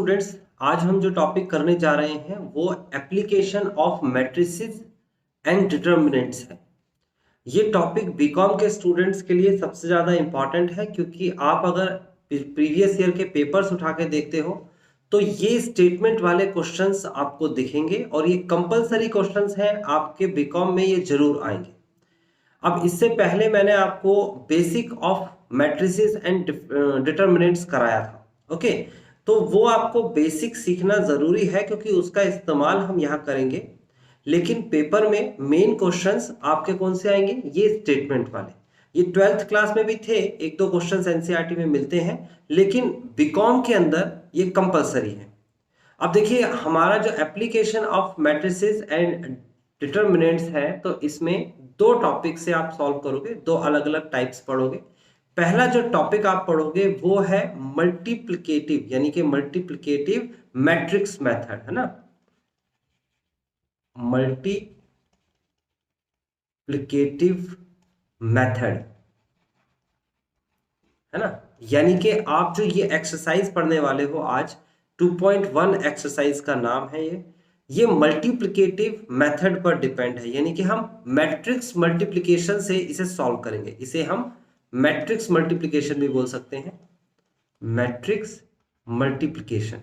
Students, आज हम जो टॉपिक करने जा रहे हैं वो application of matrices and determinants है। ये टॉपिक बीकॉम के स्टूडेंट्स के लिए सबसे ज़्यादा इम्पॉर्टेंट है, क्योंकि आप अगर प्रीवियस ईयर के पेपर्स उठा के देखते हो तो ये स्टेटमेंट वाले क्वेश्चंस आपको दिखेंगे और ये कंपलसरी क्वेश्चंस हैं, आपके बीकॉम में ये जरूर आएंगे। अब इससे पहले मैंने आपको basic of matrices and determinants कराया था। ओके, तो वो आपको बेसिक सीखना जरूरी है, क्योंकि उसका इस्तेमाल हम यहाँ करेंगे। लेकिन पेपर में मेन क्वेश्चंस आपके कौन से आएंगे? ये स्टेटमेंट वाले। ये 12th क्लास में भी थे, एक दो क्वेश्चंस एनसीईआरटी में मिलते हैं, लेकिन बीकॉम के अंदर ये कंपलसरी है। अब देखिए, हमारा जो application of matrices and determinants है, तो इसमें दो टॉपिक से आप सॉल्व करोगे, दो अलग अलग टाइप्स पढ़ोगे। पहला जो टॉपिक आप पढ़ोगे वो है मल्टीप्लिकेटिव, यानी कि मल्टीप्लिकेटिव मैट्रिक्स मेथड, है ना। मल्टीप्लिकेटिव मेथड, है ना। यानी कि आप जो ये एक्सरसाइज पढ़ने वाले हो आज, 2.1 एक्सरसाइज का नाम है ये मल्टीप्लिकेटिव मेथड पर डिपेंड है। यानी कि हम मैट्रिक्स मल्टीप्लिकेशन से इसे सॉल्व करेंगे। इसे हम मैट्रिक्स मल्टीप्लिकेशन भी बोल सकते हैं, मैट्रिक्स मल्टीप्लिकेशन।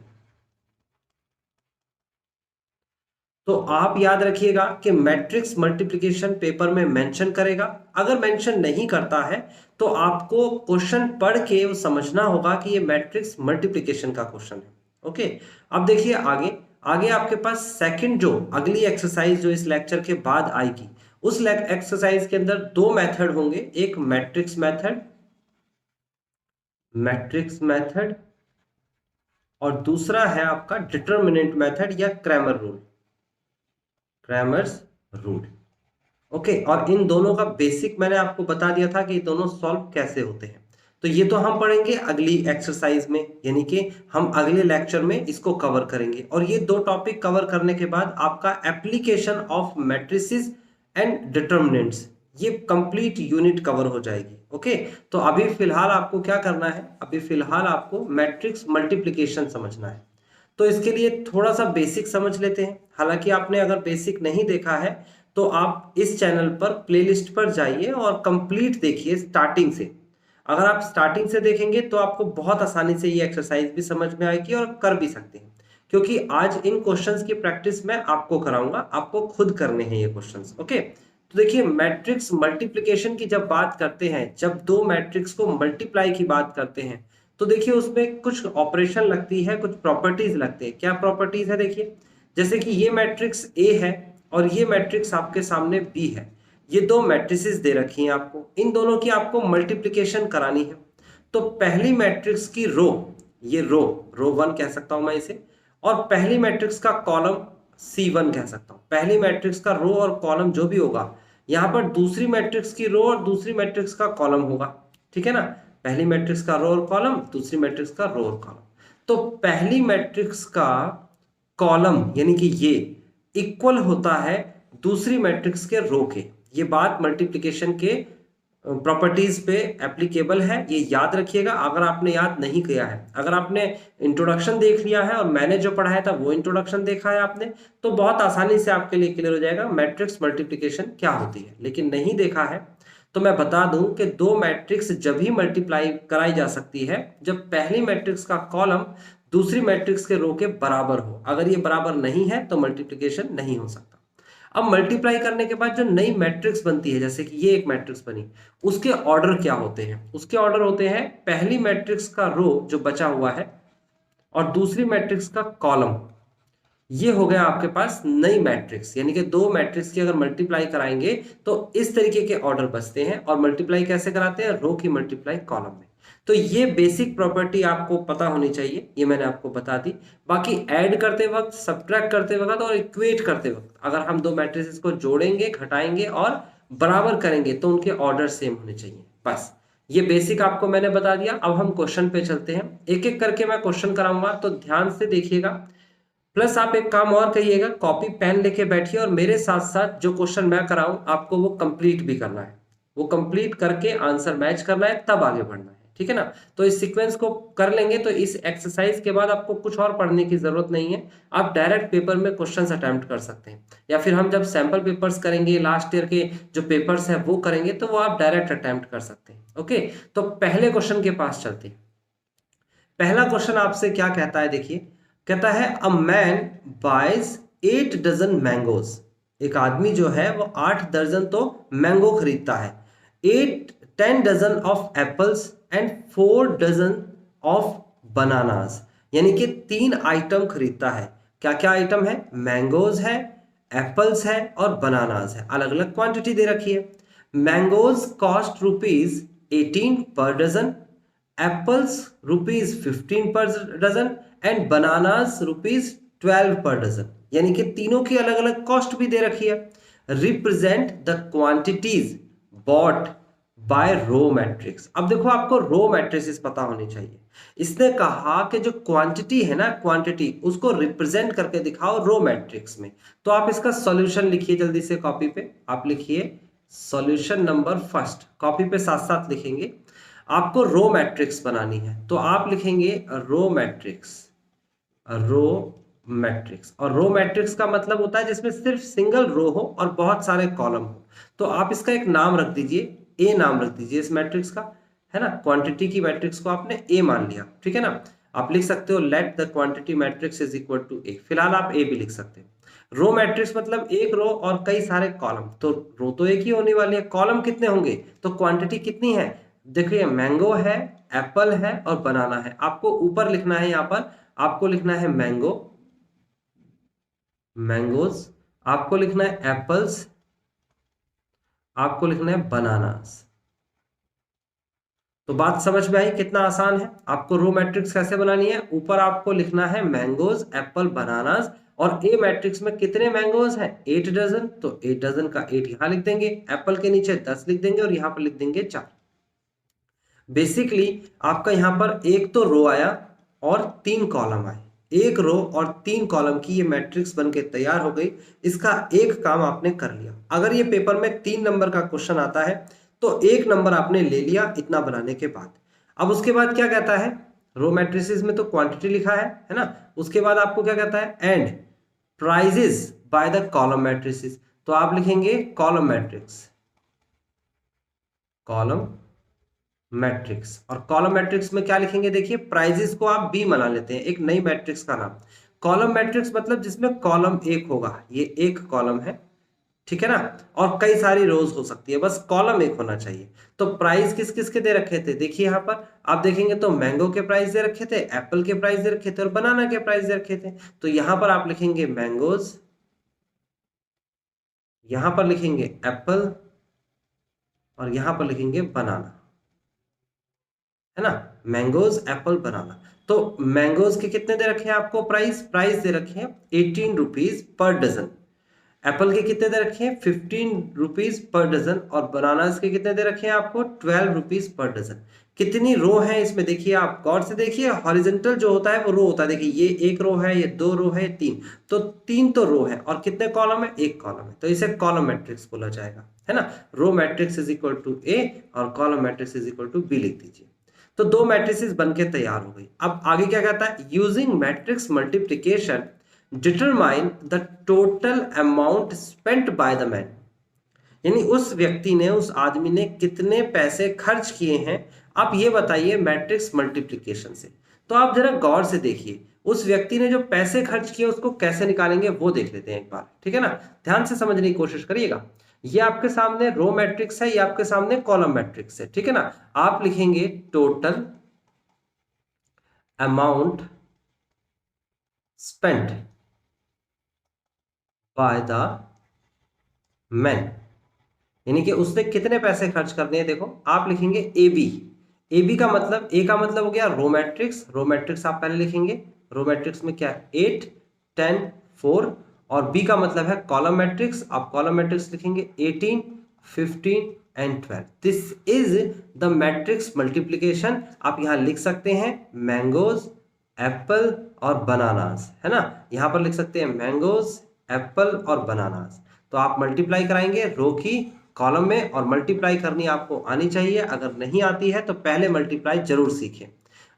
तो आप याद रखिएगा कि मैट्रिक्स मल्टीप्लिकेशन पेपर में मेंशन करेगा। अगर मेंशन नहीं करता है तो आपको क्वेश्चन पढ़ के वो समझना होगा कि ये मैट्रिक्स मल्टीप्लिकेशन का क्वेश्चन है। ओके, अब देखिए आगे आगे आपके पास सेकंड जो अगली एक्सरसाइज जो इस लेक्चर के बाद आएगी, उस एक्सरसाइज के अंदर दो मेथड होंगे, एक मैट्रिक्स मेथड और दूसरा है आपका डिटर्मिनेंट मेथड या क्रैमर रूल। ओके, और इन दोनों का बेसिक मैंने आपको बता दिया था कि ये दोनों सॉल्व कैसे होते हैं। तो ये तो हम पढ़ेंगे अगली एक्सरसाइज में, यानी कि हम अगले लेक्चर में इसको कवर करेंगे। और ये दो टॉपिक कवर करने के बाद आपका application of matrices and determinants, ये कंप्लीट यूनिट कवर हो जाएगी। ओके, तो अभी फिलहाल आपको क्या करना है? अभी फिलहाल आपको मैट्रिक्स मल्टीप्लिकेशन समझना है। तो इसके लिए थोड़ा सा बेसिक समझ लेते हैं। हालांकि आपने अगर बेसिक नहीं देखा है तो आप इस चैनल पर प्लेलिस्ट पर जाइए और कंप्लीट देखिए स्टार्टिंग से। अगर आप स्टार्टिंग से देखेंगे तो आपको बहुत आसानी से ये एक्सरसाइज भी समझ में आएगी और कर भी सकते हैं, क्योंकि आज इन क्वेश्चंस की प्रैक्टिस मैं आपको कराऊंगा, आपको खुद करने हैं ये क्वेश्चंस। ओके, तो देखिए, मैट्रिक्स मल्टीप्लिकेशन की जब बात करते हैं, जब दो मैट्रिक्स को मल्टीप्लाई की बात करते हैं, तो देखिए उसमें कुछ ऑपरेशन लगती है, कुछ प्रॉपर्टीज लगते हैं। क्या प्रॉपर्टीज है? देखिए, जैसे कि ये मैट्रिक्स ए है और ये मैट्रिक्स आपके सामने बी है। ये दो मैट्रिसेस दे रखी हैं आपको, इन दोनों की आपको मल्टीप्लिकेशन करानी है। तो पहली मैट्रिक्स की रो, ये रो 1 कह सकता हूं मैं इसे, और पहली मैट्रिक्स का कॉलम C1 कह सकता हूं। पहली मैट्रिक्स का रो और कॉलम जो भी होगा, यहां पर दूसरी मैट्रिक्स की रो और दूसरी मैट्रिक्स का कॉलम होगा। ठीक है ना, पहली मैट्रिक्स का रो और कॉलम, दूसरी मैट्रिक्स का रो और कॉलम। तो पहली मैट्रिक्स का कॉलम यानी कि ये इक्वल होता है दूसरी मैट्रिक्स के रो के। ये बात मल्टीप्लिकेशन के प्रॉपर्टीज पे एप्लीकेबल है, ये याद रखिएगा। अगर आपने याद नहीं किया है, अगर आपने इंट्रोडक्शन देख लिया है और मैंने जो पढ़ाया था वो इंट्रोडक्शन देखा है आपने, तो बहुत आसानी से आपके लिए क्लियर हो जाएगा मैट्रिक्स मल्टीप्लिकेशन क्या होती है। लेकिन नहीं देखा है तो मैं बता दूं कि दो मैट्रिक्स जब ही मल्टीप्लाई कराई जा सकती है जब पहली मैट्रिक्स का कॉलम दूसरी मैट्रिक्स के रो के बराबर हो। अगर ये बराबर नहीं है तो मल्टीप्लिकेशन नहीं हो सकता। अब मल्टीप्लाई करने के बाद जो नई मैट्रिक्स बनती है, जैसे कि ये एक मैट्रिक्स बनी, उसके ऑर्डर क्या होते हैं? उसके ऑर्डर होते हैं पहली मैट्रिक्स का रो जो बचा हुआ है और दूसरी मैट्रिक्स का कॉलम। ये हो गया आपके पास नई मैट्रिक्स, यानी कि दो मैट्रिक्स की अगर मल्टीप्लाई कराएंगे तो इस तरीके के ऑर्डर बचते हैं। और मल्टीप्लाई कैसे कराते हैं? रो की मल्टीप्लाई कॉलम में। तो ये बेसिक प्रॉपर्टी आपको पता होनी चाहिए, ये मैंने आपको बता दी। बाकी ऐड करते वक्त, सब्ट्रैक्ट करते वक्त और इक्वेट करते वक्त अगर हम दो मैट्रिसेस को जोड़ेंगे, घटाएंगे और बराबर करेंगे तो उनके ऑर्डर सेम होने चाहिए। बस ये बेसिक आपको मैंने बता दिया। अब हम क्वेश्चन पे चलते हैं, एक एक करके मैं क्वेश्चन कराऊंगा, तो ध्यान से देखिएगा। प्लस आप एक काम और करिएगा, कॉपी पेन लेके बैठिए और मेरे साथ साथ जो क्वेश्चन मैं कराऊं आपको वो कंप्लीट भी करना है। वो कंप्लीट करके आंसर मैच करना है, तब आगे बढ़ना है। ठीक है ना। तो इस सीक्वेंस को कर लेंगे तो इस एक्सरसाइज के बाद आपको कुछ और पढ़ने की जरूरत नहीं है, आप डायरेक्ट पेपर में क्वेश्चंस अटेम्प्ट कर सकते हैं, या फिर हम जब सैंपल पेपर्स करेंगे लास्ट ईयर के जो पेपर्स है वो करेंगे तो वो आप डायरेक्ट अटेम्प्ट कर सकते हैं। ओके, तो पहले क्वेश्चन के पास चलते हैं। पहला क्वेश्चन आपसे क्या कहता है, देखिए कहता है a man buys 8 dozen mangoes, एक आदमी जो है वो 8 दर्जन तो मैंगो खरीदता है, 10 dozen of apples and 4 dozen of bananas, यानी कि 3 आइटम खरीदता है। क्या क्या आइटम है, मैंगोज है, एप्पल्स है और बनानास है, अलग अलग क्वांटिटी दे रखी है। मैंगोज कॉस्ट ₹18 पर डजन, एप्पल्स ₹15 पर डजन एंड बनानास ₹12 पर डजन, यानी कि तीनों की अलग अलग कॉस्ट भी दे रखी है। Represent the quantities bought by row matrix. अब देखो आपको रो मैट्रिक्स पता होनी चाहिए। इसने कहा कि जो क्वांटिटी है ना, क्वांटिटी उसको रिप्रेजेंट करके दिखाओ रो मैट्रिक्स में। तो आप इसका सॉल्यूशन लिखिए जल्दी से कॉपी पे, आप लिखिए सॉल्यूशन नंबर फर्स्ट, कॉपी पे साथ साथ लिखेंगे। आपको रो मैट्रिक्स बनानी है तो आप लिखेंगे रो मैट्रिक्स, रो मैट्रिक्स। और रो मैट्रिक्स का मतलब होता है जिसमें सिर्फ सिंगल रो हो और बहुत सारे कॉलम हो। तो आप इसका एक नाम रख दीजिए, ए नाम रख दीजिए इस मैट्रिक्स का, है ना। क्वांटिटी की मैट्रिक्स को आपने ए मान लिया, ठीक है ना। आप लिख सकते हो let the quantity matrix is equal to A, फिलहाल आप ए भी लिख सकते हैं। रो मैट्रिक्स मतलब एक रो और कई सारे कॉलम, तो रो तो एक ही होने वाली है, कॉलम कितने होंगे, तो क्वांटिटी कितनी है, देखिए मैंगो है, एप्पल है और बनाना है। आपको ऊपर लिखना है, यहां पर आपको लिखना है मैंगो, मैंगोज, आपको लिखना है एप्पल्स, आपको लिखना है बनानास। तो बात समझ में आई कितना आसान है। आपको रो मैट्रिक्स कैसे बनानी है, ऊपर आपको लिखना है मैंगोज, एप्पल, बनानास, और ए मैट्रिक्स में कितने मैंगोज हैं, 8 डजन, तो 8 डजन का 8 यहां लिख देंगे, एप्पल के नीचे 10 लिख देंगे और यहां पर लिख देंगे 4। बेसिकली आपका यहां पर एक तो रो आया और 3 कॉलम आए, एक रो और 3 कॉलम की ये मैट्रिक्स बनके तैयार हो गई। इसका एक काम आपने कर लिया। अगर ये पेपर में 3 नंबर का क्वेश्चन आता है तो 1 नंबर आपने ले लिया इतना बनाने के बाद। अब उसके बाद क्या कहता है, रो मैट्रिसेस में तो क्वांटिटी लिखा है ना। उसके बाद आपको क्या कहता है, and prices by the column matrices, तो आप लिखेंगे कॉलम मैट्रिक्स, कॉलम मैट्रिक्स। और कॉलम मैट्रिक्स में क्या लिखेंगे, देखिए प्राइजेस को आप बी बना लेते हैं, एक नई मैट्रिक्स का नाम। कॉलम मैट्रिक्स मतलब जिसमें कॉलम एक होगा, ये एक कॉलम है, ठीक है ना, और कई सारी रोज हो सकती है, बस कॉलम एक होना चाहिए। तो प्राइस किस किस के दे रखे थे, देखिए यहां पर आप देखेंगे तो मैंगो के प्राइस दे रखे थे, एप्पल के प्राइस दे रखे थे और बनाना के प्राइस दे रखे थे। तो यहां पर आप लिखेंगे मैंगोज, यहां पर लिखेंगे एप्पल और यहां पर लिखेंगे बनाना, है ना। मैंगोज, एप्पल, बनाना। तो मैंगोज के कितने दे रखे हैं आपको, प्राइस प्राइस दे रखे हैं 18 रुपीज पर डजन। एप्पल के कितने दे रखे हैं 15 रुपीज पर डजन, और बनानास के कितने दे रखे हैं आपको 12 रुपीज पर डजन। कितनी रो है इसमें, देखिए आप गौर से देखिए, हॉरिजॉन्टल जो होता है वो रो होता है, देखिए ये एक रो है, ये 2 रो है, 3, तो 3 तो रो है और कितने कॉलम है, एक कॉलम है, तो इसे कॉलम मैट्रिक्स बोला जाएगा, है ना। Row matrix is equal to A और column matrix is equal to B लिख दीजिए। तो 2 मैट्रिसेस बनके तैयार हो गई। अब आगे क्या कहता है, using matrix multiplication determine the total amount spent by the man, यानी उस व्यक्ति ने, उस आदमी ने कितने पैसे खर्च किए हैं, आप ये बताइए मैट्रिक्स मल्टीप्लिकेशन से। तो आप जरा गौर से देखिए, उस व्यक्ति ने जो पैसे खर्च किए उसको कैसे निकालेंगे वो देख लेते हैं एक बार, ठीक है ना। ध्यान से समझने की कोशिश करिएगा। ये आपके सामने रो मैट्रिक्स है, ये आपके सामने कॉलम मैट्रिक्स है, ठीक है ना। आप लिखेंगे total amount spent by the man, यानी कि उसने कितने पैसे खर्च करने हैं। देखो आप लिखेंगे ए बी, ए बी का मतलब, ए का मतलब हो गया रो मैट्रिक्स, रो मैट्रिक्स आप पहले लिखेंगे, रो मैट्रिक्स में क्या है 8 10 4, और बी का मतलब है कॉलम मैट्रिक्स, आप कॉलम मैट्रिक्स लिखेंगे 18 15 and 12। This is the matrix multiplication. आप यहां लिख सकते हैं मैंगोज, एप्पल और बनानास, है ना। यहां पर लिख सकते हैं मैंगोज, एप्पल और बनानास। तो आप मल्टीप्लाई कराएंगे रो की कॉलम में और मल्टीप्लाई करनी आपको आनी चाहिए। अगर नहीं आती है तो पहले मल्टीप्लाई जरूर सीखें।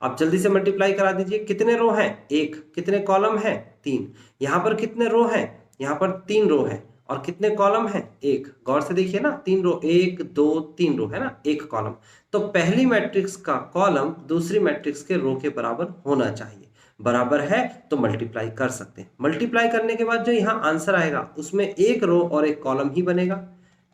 अब जल्दी से मल्टीप्लाई करा दीजिए। कितने रो हैं? 1। कितने कॉलम हैं? 3। यहाँ पर कितने रो हैं? यहाँ पर 3 रो हैं। और कितने कॉलम हैं? 1। गौर से देखिए ना, 3 रो, 1 2 3 रो है ना, 1 कॉलम। तो पहली मैट्रिक्स का कॉलम दूसरी मैट्रिक्स के रो के बराबर होना चाहिए। बराबर है तो मल्टीप्लाई कर सकते हैं। मल्टीप्लाई करने के बाद जो यहाँ आंसर आएगा उसमें 1 रो और 1 कॉलम ही बनेगा।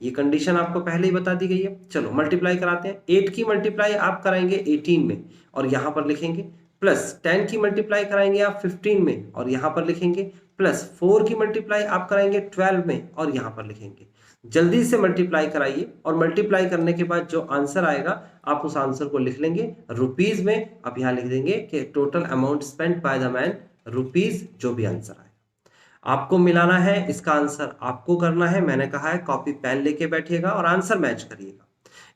ये कंडीशन आपको पहले ही बता दी गई है। चलो मल्टीप्लाई कराते हैं। 8 की मल्टीप्लाई आप कराएंगे 18 में और यहाँ पर लिखेंगे, प्लस 10 की मल्टीप्लाई कराएंगे आप 15 में और यहाँ पर लिखेंगे, प्लस 4 की मल्टीप्लाई आप कराएंगे 12 में और यहाँ पर लिखेंगे। जल्दी से मल्टीप्लाई कराइए और मल्टीप्लाई करने के बाद जो आंसर आएगा आप उस आंसर को लिख लेंगे रुपीज में। आप यहाँ लिख देंगे कि total amount spent by the man rupees, जो भी आंसर आए आपको मिलाना है। इसका आंसर आपको करना है। मैंने कहा है कॉपी पेन लेके बैठिएगा और आंसर मैच करिएगा।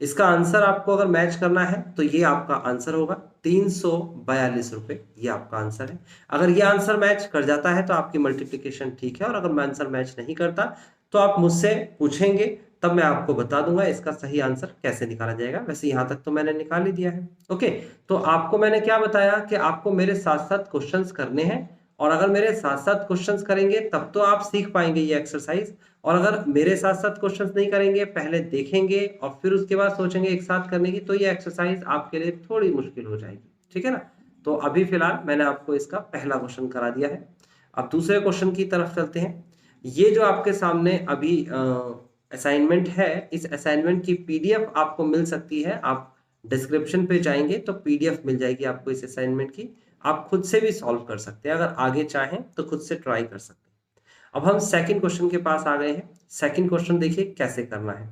इसका आंसर आपको अगर मैच करना है तो ये आपका आंसर होगा 342 रुपए। ये आपका आंसर है। अगर ये आंसर मैच कर जाता है तो आपकी मल्टीप्लिकेशन ठीक है, और अगर आंसर मैच नहीं करता तो आप मुझसे पूछेंगे, तब मैं आपको बता दूंगा इसका सही आंसर कैसे निकाला जाएगा। वैसे यहाँ तक तो मैंने निकाल ही दिया है। ओके, तो आपको मैंने क्या बताया कि आपको मेरे साथ साथ क्वेश्चंस करने हैं, और अगर मेरे साथ साथ क्वेश्चंस करेंगे तब तो आप सीख पाएंगे ये एक्सरसाइज। और अगर मेरे साथ साथ क्वेश्चंस नहीं करेंगे, पहले देखेंगे और फिर उसके बाद सोचेंगे एक साथ करने की, तो ये एक्सरसाइज आपके लिए थोड़ी मुश्किल हो जाएगी। ठीक है ना। तो अभी फिलहाल मैंने आपको इसका पहला क्वेश्चन करा दिया है। अब दूसरे क्वेश्चन की तरफ चलते हैं। ये जो आपके सामने अभी असाइनमेंट है, इस असाइनमेंट की पीडीएफ आपको मिल सकती है। आप डिस्क्रिप्शन पे जाएंगे तो पीडीएफ मिल जाएगी आपको इस असाइनमेंट की। आप खुद से भी सॉल्व कर सकते हैं, अगर आगे चाहें तो खुद से ट्राई कर सकते हैं। अब हम सेकंड क्वेश्चन के पास आ गए हैं। सेकंड क्वेश्चन देखिए कैसे करना है।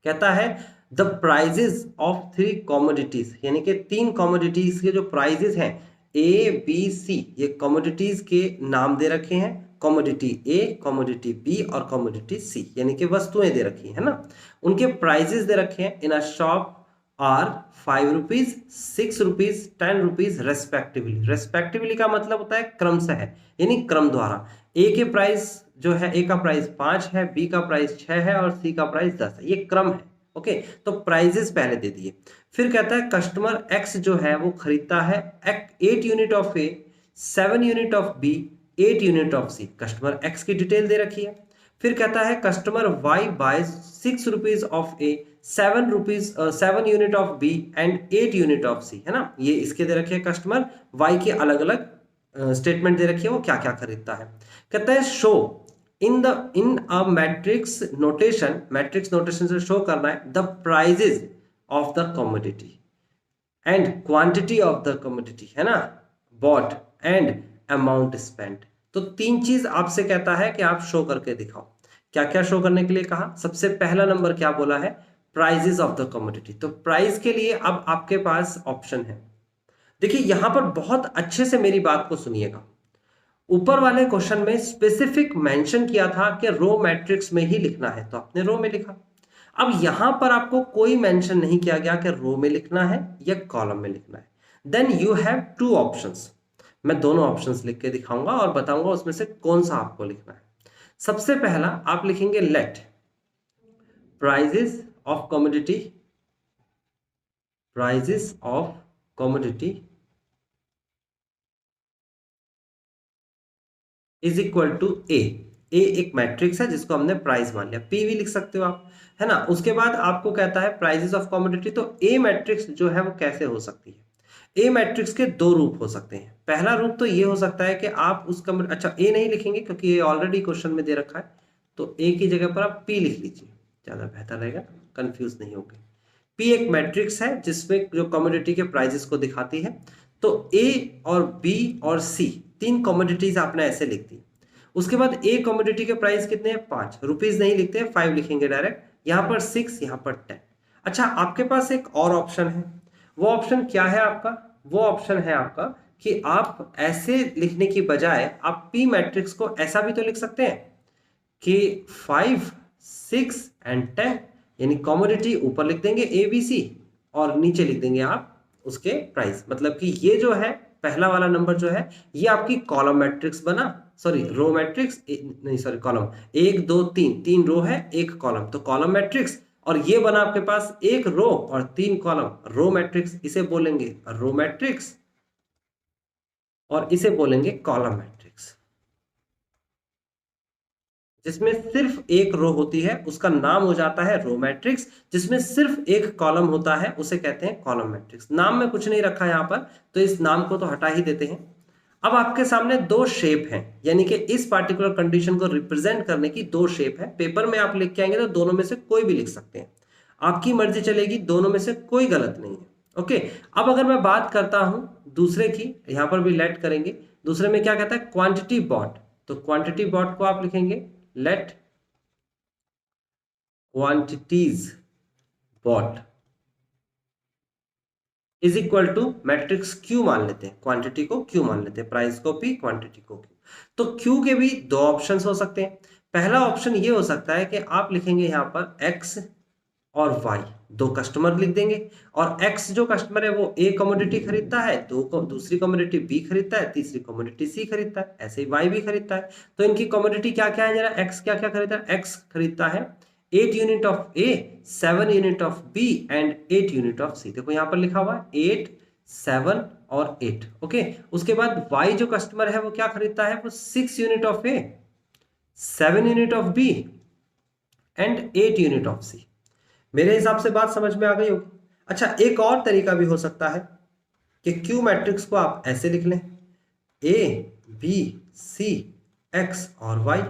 कहता है द प्राइजेस ऑफ 3 कमोडिटीज, यानी कि 3 कमोडिटीज के जो प्राइजेस हैं ए बी सी, ये कमोडिटीज के नाम दे रखे हैं। कमोडिटी ए, कमोडिटी बी और कमोडिटी सी, यानी कि वस्तुएं दे रखी है ना। उनके प्राइजेस दे रखे हैं in a shop are 5 rupees, 6 rupees, 10 rupees respectively. Respectively का मतलब होता है क्रमशः है, यानी क्रम द्वारा। ए के प्राइस जो है, ए का प्राइस 5 है, बी का प्राइस 6 है और सी का प्राइस 10 है। ये क्रम है। ओके, तो प्राइजेस पहले दे दिए। फिर कहता है कस्टमर एक्स जो है वो खरीदता है 8 unit of A, 7 unit of B, 8 unit of C. Customer X की डिटेल दे रखी है। फिर कहता है customer Y buy 6 rupees of A, 7 unit of B and 8 unit of C, है ना। ये इसके दे रखे हैं कस्टमर वाई के अलग अलग स्टेटमेंट दे रखी है वो क्या क्या खरीदता है। कहता है show in a matrix notation, matrix notation से शो करना है the prices of the commodity and quantity of the commodity, है ना, बॉट एंड अमाउंट स्पेंट। तो 3 चीज आपसे कहता है कि आप शो करके दिखाओ। क्या क्या शो करने के लिए कहा? सबसे पहला नंबर क्या बोला है? Prices of the commodity. तो प्राइस के लिए अब आपके पास ऑप्शन है। देखिए यहां पर बहुत अच्छे से मेरी बात को सुनिएगा। ऊपर वाले क्वेश्चन में स्पेसिफिक मेंशन किया था कि रो मैट्रिक्स में ही लिखना है, तो आपने रो में लिखा। अब यहां पर आपको कोई मेंशन नहीं किया गया कि रो में लिखना है या कॉलम में लिखना है। Then you have 2 options. मैं दोनों ऑप्शंस लिख के दिखाऊंगा और बताऊंगा उसमें से कौन सा आपको लिखना है। सबसे पहला आप लिखेंगे let prices of commodity, prices of commodity is equal to A. A एक मैट्रिक्स है जिसको हमने प्राइस मान लिया, पी भी लिख सकते हो आप, है ना। उसके बाद आपको कहता है प्राइजेस ऑफ कमोडिटी। तो ए मैट्रिक्स जो है वो कैसे हो सकती है? ए मैट्रिक्स के 2 रूप हो सकते हैं। पहला रूप तो ये हो सकता है कि आप उस अच्छा ए नहीं लिखेंगे क्योंकि ये ऑलरेडी क्वेश्चन में दे रखा है, तो ए की जगह पर आप पी लिख लीजिए, ज्यादा बेहतर रहेगा, कंफ्यूज नहीं होगे। पी एक मैट्रिक्स है जिसमें जो कमोडिटी के प्राइजेस को दिखाती है। तो ए और बी और सी 3 कमोडिटीज आपने ऐसे लिख दी। उसके बाद ए कमोडिटी के प्राइस कितने हैं? 5 रुपीज नहीं लिखते हैं, 5 लिखेंगे डायरेक्ट। यहां पर 6, यहां पर 10। अच्छा, आपके पास एक और ऑप्शन है। वो ऑप्शन क्या है आपका? वो ऑप्शन है आपका कि आप ऐसे लिखने की बजाय आप पी मैट्रिक्स को ऐसा भी तो लिख सकते हैं कि 5, 6 एंड 10, यानी कमोडिटी ऊपर लिख देंगे ए बी सी और नीचे लिख देंगे आप उसके प्राइस। मतलब कि ये जो है पहला वाला नंबर जो है ये आपकी कॉलम मैट्रिक्स बना, सॉरी रो मैट्रिक्स, नहीं सॉरी कॉलम, 1 2 3, 3 रो है 1 कॉलम, तो कॉलम मैट्रिक्स। और ये बना आपके पास 1 रो और 3 कॉलम, रो मैट्रिक्स, इसे बोलेंगे रो मैट्रिक्स और इसे बोलेंगे कॉलम मैट्रिक्स। जिसमें सिर्फ एक रो होती है उसका नाम हो जाता है रो मैट्रिक्स, जिसमें सिर्फ एक कॉलम होता है उसे कहते हैं कॉलम मैट्रिक्स। नाम में कुछ नहीं रखा यहां पर, तो इस नाम को तो हटा ही देते हैं। अब आपके सामने दो शेप हैं, यानी कि इस पार्टिकुलर कंडीशन को रिप्रेजेंट करने की दो शेप है। पेपर में आप लिख के आएंगे तो दोनों में से कोई भी लिख सकते हैं, आपकी मर्जी चलेगी, दोनों में से कोई गलत नहीं है। ओके, अब अगर मैं बात करता हूं दूसरे की, यहां पर भी लेट करेंगे। दूसरे में क्या कहता है, क्वांटिटी बॉट। तो क्वांटिटी बॉट को आप लिखेंगे let quantities bought is equal to matrix Q मान लेते हैं, क्वांटिटी को क्यू मान लेते हैं, प्राइस को पी, क्वांटिटी को क्यू। तो क्यू के भी दो ऑप्शन हो सकते हैं। पहला ऑप्शन ये हो सकता है कि आप लिखेंगे यहां पर एक्स और वाई, दो कस्टमर लिख देंगे, और एक्स जो कस्टमर है वो ए कमोडिटी खरीदता है, दूसरी कमोडिटी बी खरीदता है, तीसरी कमोडिटी सी खरीदता है, ऐसे ही वाई भी खरीदता है। तो इनकी कमोडिटी क्या क्या है, जरा एक्स क्या क्या खरीदता है। एक्स खरीदता है 8 unit of A, 7 unit of B and 8 unit of C. देखो यहां पर लिखा हुआ है 8 7 और 8। ओके, उसके बाद वाई जो कस्टमर है वो क्या खरीदता है, वो 6 unit of A, 7 unit of B and 8 unit of C. मेरे हिसाब से बात समझ में आ गई होगी। अच्छा, एक और तरीका भी हो सकता है कि क्यू मैट्रिक्स को आप ऐसे लिख लें, ए बी सी एक्स और वाई।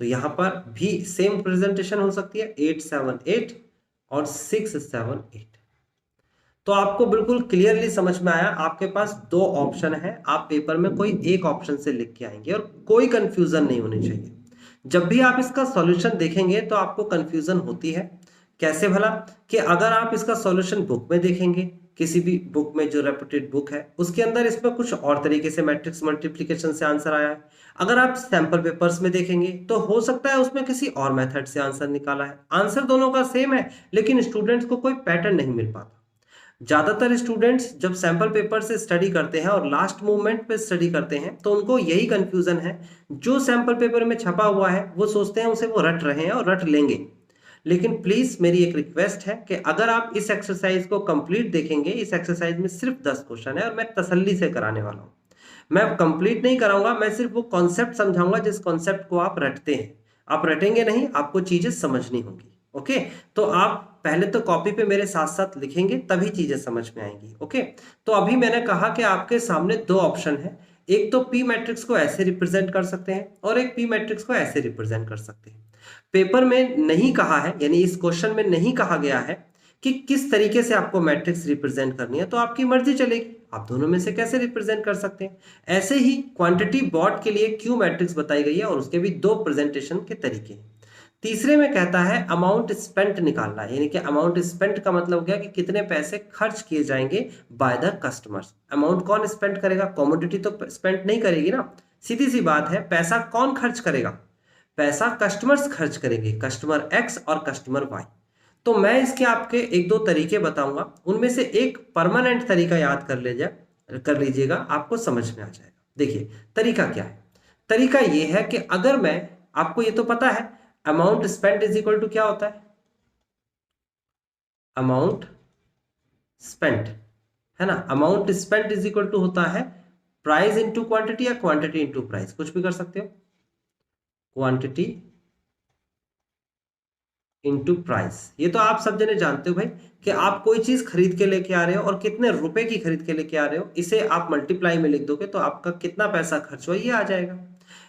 तो यहां पर भी सेम प्रेजेंटेशन हो सकती है, 8 7 8 और 6 7 8। तो आपको बिल्कुल क्लियरली समझ में आया, आपके पास दो ऑप्शन है, आप पेपर में कोई एक ऑप्शन से लिख के आएंगे और कोई कंफ्यूजन नहीं होनी चाहिए। जब भी आप इसका सॉल्यूशन देखेंगे तो आपको कंफ्यूजन होती है। कैसे भला, कि अगर आप इसका सॉल्यूशन बुक में देखेंगे, किसी भी बुक में जो रेप्यूटेड बुक है उसके अंदर इसमें कुछ और तरीके से मैट्रिक्स मल्टीप्लिकेशन से आंसर आया है। अगर आप सैंपल पेपर्स में देखेंगे तो हो सकता है उसमें किसी और मेथड से आंसर निकाला है। आंसर दोनों का सेम है, लेकिन स्टूडेंट्स को कोई पैटर्न नहीं मिल पाता। ज्यादातर स्टूडेंट्स जब सैंपल पेपर से स्टडी करते हैं और लास्ट मोमेंट पे स्टडी करते हैं तो उनको यही कंफ्यूजन है, जो सैंपल पेपर में छपा हुआ है वो सोचते हैं उसे वो रट रहे हैं और रट लेंगे। लेकिन प्लीज मेरी एक रिक्वेस्ट है कि अगर आप इस एक्सरसाइज को कंप्लीट देखेंगे, इस एक्सरसाइज में सिर्फ 10 क्वेश्चन है और मैं तसल्ली से कराने वाला हूं। मैं कंप्लीट नहीं कराऊंगा, मैं सिर्फ वो कॉन्सेप्ट समझाऊंगा जिस कॉन्सेप्ट को आप रटते हैं। आप रटेंगे नहीं, आपको चीजें समझनी होंगी। ओके, तो आप पहले तो कॉपी पे मेरे साथ साथ लिखेंगे तभी चीजें समझ में आएंगी। ओके, तो अभी मैंने कहा कि आपके सामने दो ऑप्शन है, एक तो पी मैट्रिक्स को ऐसे रिप्रेजेंट कर सकते हैं और एक पी मैट्रिक्स को ऐसे रिप्रेजेंट कर सकते हैं। पेपर में नहीं कहा है, यानी इस क्वेश्चन में नहीं कहा गया है कि किस तरीके से आपको मैट्रिक्स रिप्रेजेंट करनी है, तो आपकी मर्जी चलेगी, आप दोनों में से कैसे रिप्रेजेंट कर सकते हैं। ऐसे ही क्वांटिटी बॉट के लिए क्यू मैट्रिक्स बताई गई है और उसके भी दो प्रेजेंटेशन के तरीके हैं। तीसरे में कहता है अमाउंट स्पेंट निकालना है, यानी कि अमाउंट स्पेंट का मतलब हो गया कि कितने पैसे खर्च किए जाएंगे बाय द कस्टमर्स। अमाउंट कौन स्पेंड करेगा, कमोडिटी तो स्पेंड नहीं करेगी ना, सीधी सी बात है। पैसा कौन खर्च करेगा, पैसा कस्टमर्स खर्च करेंगे, कस्टमर एक्स और कस्टमर वाई। तो मैं इसके आपके एक दो तरीके बताऊंगा, उनमें से एक परमानेंट तरीका याद कर लीजिएगा, आपको समझ में आ जाएगा। देखिए तरीका क्या है, तरीका यह है कि अगर मैं, आपको ये तो पता है amount spent is equal to क्या होता है, अमाउंट स्पेंट, है ना। Amount spent is equal to होता है प्राइस इंटू क्वांटिटी या क्वांटिटी इंटू प्राइस, कुछ भी कर सकते हो, क्वांटिटी इंटू प्राइस। ये तो आप सब जने जानते हो भाई, कि आप कोई चीज खरीद के लेके आ रहे हो और कितने रुपए की खरीद के लेके आ रहे हो, इसे आप मल्टीप्लाई में लिख दोगे तो आपका कितना पैसा खर्च हुआ ये आ जाएगा।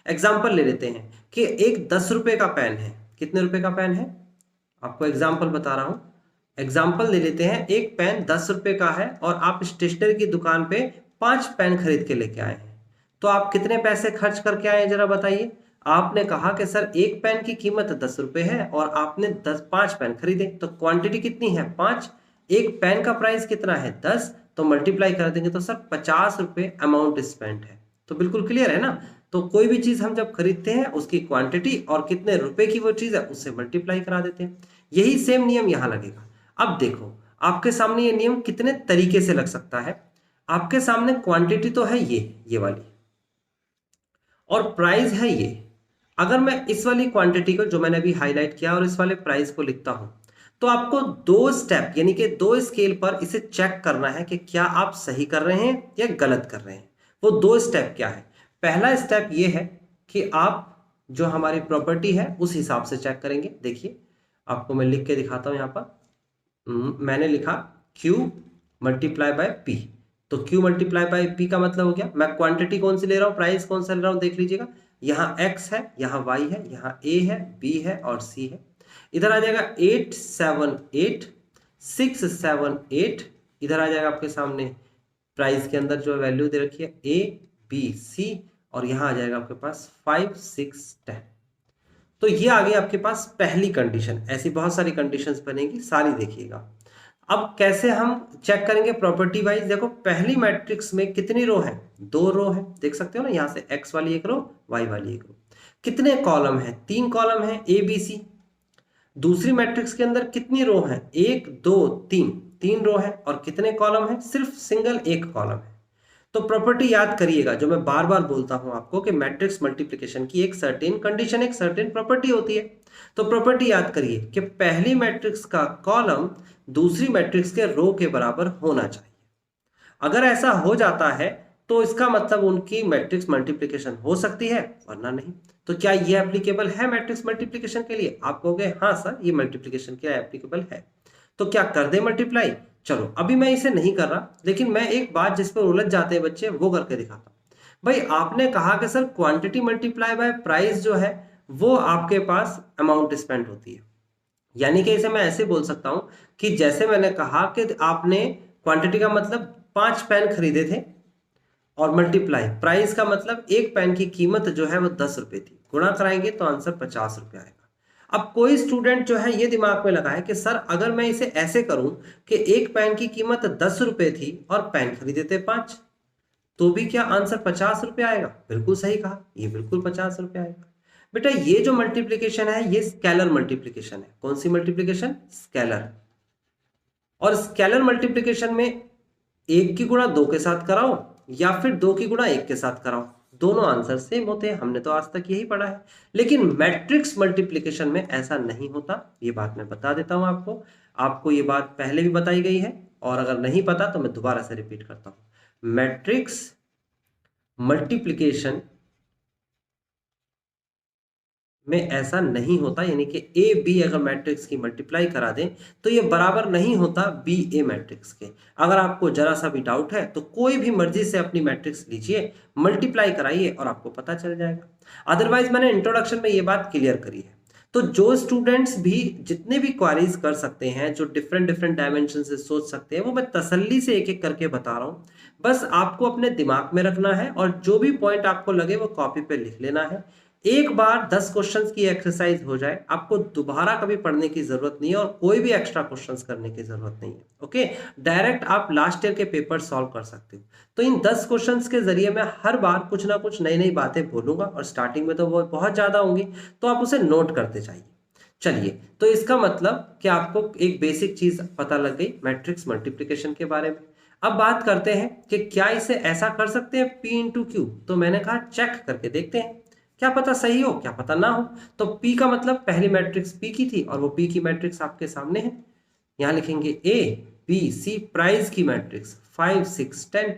एग्जाम्पल ले लेते हैं कि एक 10 रुपए का पेन है, कितने रुपए का पेन है, आपको एग्जाम्पल बता रहा हूं। एग्जाम्पल ले लेते हैं, एक पेन 10 रुपए का है और आप स्टेशनरी की दुकान पे 5 पेन खरीद के लेके आए हैं, तो आप कितने पैसे खर्च करके आए हैं जरा बताइए। आपने कहा कि सर एक पेन की कीमत 10 रुपए है और आपने 5 पेन खरीदे, तो क्वांटिटी कितनी है 5, एक पेन का प्राइस कितना है 10, तो मल्टीप्लाई कर देंगे तो सर 50 रुपए अमाउंट स्पेंड है। तो बिल्कुल क्लियर है ना। तो कोई भी चीज हम जब खरीदते हैं उसकी क्वांटिटी और कितने रुपए की वो चीज है उससे मल्टीप्लाई करा देते हैं। यही सेम नियम यहां लगेगा। अब देखो आपके सामने ये नियम कितने तरीके से लग सकता है। आपके सामने क्वांटिटी तो है ये वाली, और प्राइस है ये। अगर मैं इस वाली क्वांटिटी को जो मैंने अभी हाईलाइट किया और इस वाले प्राइस को लिखता हूं, तो आपको दो स्टेप यानी कि दो स्केल पर इसे चेक करना है कि क्या आप सही कर रहे हैं या गलत कर रहे हैं। वो दो स्टेप क्या है? पहला स्टेप ये है कि आप जो हमारी प्रॉपर्टी है उस हिसाब से चेक करेंगे। देखिए आपको मैं लिख के दिखाता हूं। यहां पर मैंने लिखा Q मल्टीप्लाई बाय P। तो Q मल्टीप्लाई बाय P का मतलब हो गया, मैं क्वांटिटी कौन सी ले रहा हूं, प्राइस कौन सा ले रहा हूं, देख लीजिएगा। यहाँ X है, यहाँ Y है, यहाँ A है, B है और C है। इधर आ जाएगा 8 7 8 6 7 8। इधर आ जाएगा आपके सामने प्राइस के अंदर जो वैल्यू दे रखी है A B C, और यहाँ आ जाएगा आपके पास 5 6 10। तो ये आ गई आपके पास पहली कंडीशन। ऐसी बहुत सारी कंडीशंस बनेगी, सारी देखिएगा। अब कैसे हम चेक करेंगे प्रॉपर्टी वाइज? देखो पहली मैट्रिक्स में कितनी रो है? दो रो है, देख सकते हो ना, यहां से एक्स वाली एक रो, वाई वाली एक रो। कितने कॉलम है? तीन कॉलम है, ए बी सी। दूसरी मैट्रिक्स के अंदर कितनी रो है? एक दो तीन, तीन रो है। और कितने कॉलम है? सिर्फ सिंगल एक कॉलम है। तो प्रॉपर्टी याद करिएगा, जो मैं बार बार बोलता हूं आपको कि मैट्रिक्स मल्टीप्लिकेशन की एक सर्टेन कंडीशन, एक सर्टेन प्रॉपर्टी होती है। तो प्रॉपर्टी याद करिए कि पहली मैट्रिक्स का कॉलम दूसरी मैट्रिक्स के रो के बराबर होना चाहिए। अगर ऐसा हो जाता है तो इसका मतलब उनकी मैट्रिक्स मल्टीप्लिकेशन हो सकती है, वरना नहीं। तो क्या ये एप्लीकेबल है मैट्रिक्स मल्टीप्लिकेशन के लिए? आप कहोगे हाँ सर ये मल्टीप्लिकेशन के लिए एप्लीकेबल है। तो क्या कर दे मल्टीप्लाई? चलो अभी मैं इसे नहीं कर रहा, लेकिन मैं एक बात जिस पर उलझ जाते हैं बच्चे वो करके दिखाता हूं। भाई आपने कहा कि sir quantity multiply by price जो है वो आपके पास अमाउंट स्पेंड होती है। यानी कि इसे मैं ऐसे बोल सकता हूं कि जैसे मैंने कहा कि आपने क्वांटिटी का मतलब 5 पेन खरीदे थे, और मल्टीप्लाई प्राइस का मतलब एक पेन की कीमत जो है वो 10 रुपए थी, गुणा कराएंगे तो आंसर 50 रुपए आएगा। अब कोई स्टूडेंट जो है ये दिमाग में लगाए कि सर अगर मैं इसे ऐसे करूं कि एक पेन की कीमत 10 रुपए थी और पेन खरीदे थे 5, तो भी क्या आंसर 50 रुपए आएगा? बिल्कुल सही कहा, ये बिल्कुल 50 रुपए आएगा। बेटा ये जो मल्टीप्लीकेशन है ये स्केलर मल्टीप्लीकेशन है। कौन सी मल्टीप्लीकेशन? स्केलर। और स्केलर मल्टीप्लीकेशन में एक की गुणा दो के साथ कराओ या फिर दो की गुणा एक के साथ कराओ, दोनों आंसर सेम होते हैं। हमने तो आज तक यही पढ़ा है। लेकिन मैट्रिक्स मल्टीप्लिकेशन में ऐसा नहीं होता, ये बात मैं बता देता हूं आपको। आपको ये बात पहले भी बताई गई है, और अगर नहीं पता तो मैं दोबारा से रिपीट करता हूं। मैट्रिक्स मल्टीप्लिकेशन में ऐसा नहीं होता, यानी कि ए बी अगर मैट्रिक्स की मल्टीप्लाई करा दें तो ये बराबर नहीं होता बी ए मैट्रिक्स के। अगर आपको जरा सा भी डाउट है तो कोई भी मर्जी से अपनी मैट्रिक्स लीजिए, मल्टीप्लाई कराइए और आपको पता चल जाएगा। अदरवाइज मैंने इंट्रोडक्शन में ये बात क्लियर करी है। तो जो स्टूडेंट्स भी जितने भी क्वारीज कर सकते हैं, जो डिफरेंट डिफरेंट डायमेंशन से सोच सकते हैं, वो मैं तसल्ली से एक एक करके बता रहा हूँ। बस आपको अपने दिमाग में रखना है और जो भी पॉइंट आपको लगे वो कॉपी पे लिख लेना है। एक बार 10 क्वेश्चंस की एक्सरसाइज हो जाए, आपको दोबारा कभी पढ़ने की जरूरत नहीं है और कोई भी एक्स्ट्रा क्वेश्चंस करने की जरूरत नहीं है। ओके, डायरेक्ट आप लास्ट ईयर के पेपर सॉल्व कर सकते हो। तो इन 10 क्वेश्चंस के जरिए मैं हर बार कुछ ना कुछ नई नई बातें बोलूंगा, और स्टार्टिंग में तो वो बहुत ज्यादा होंगी, तो आप उसे नोट करते जाइए। चलिए, तो इसका मतलब कि आपको एक बेसिक चीज पता लग गई मैट्रिक्स मल्टीप्लिकेशन के बारे में। अब बात करते हैं कि क्या इसे ऐसा कर सकते हैं P इंटू क्यू। तो मैंने कहा चेक करके देखते हैं, क्या पता सही हो क्या पता ना हो। तो P का मतलब पहली मैट्रिक्स P की थी और वो P की मैट्रिक्स आपके सामने है। यहां लिखेंगे A B C, प्राइस की मैट्रिक्स 5 6 10,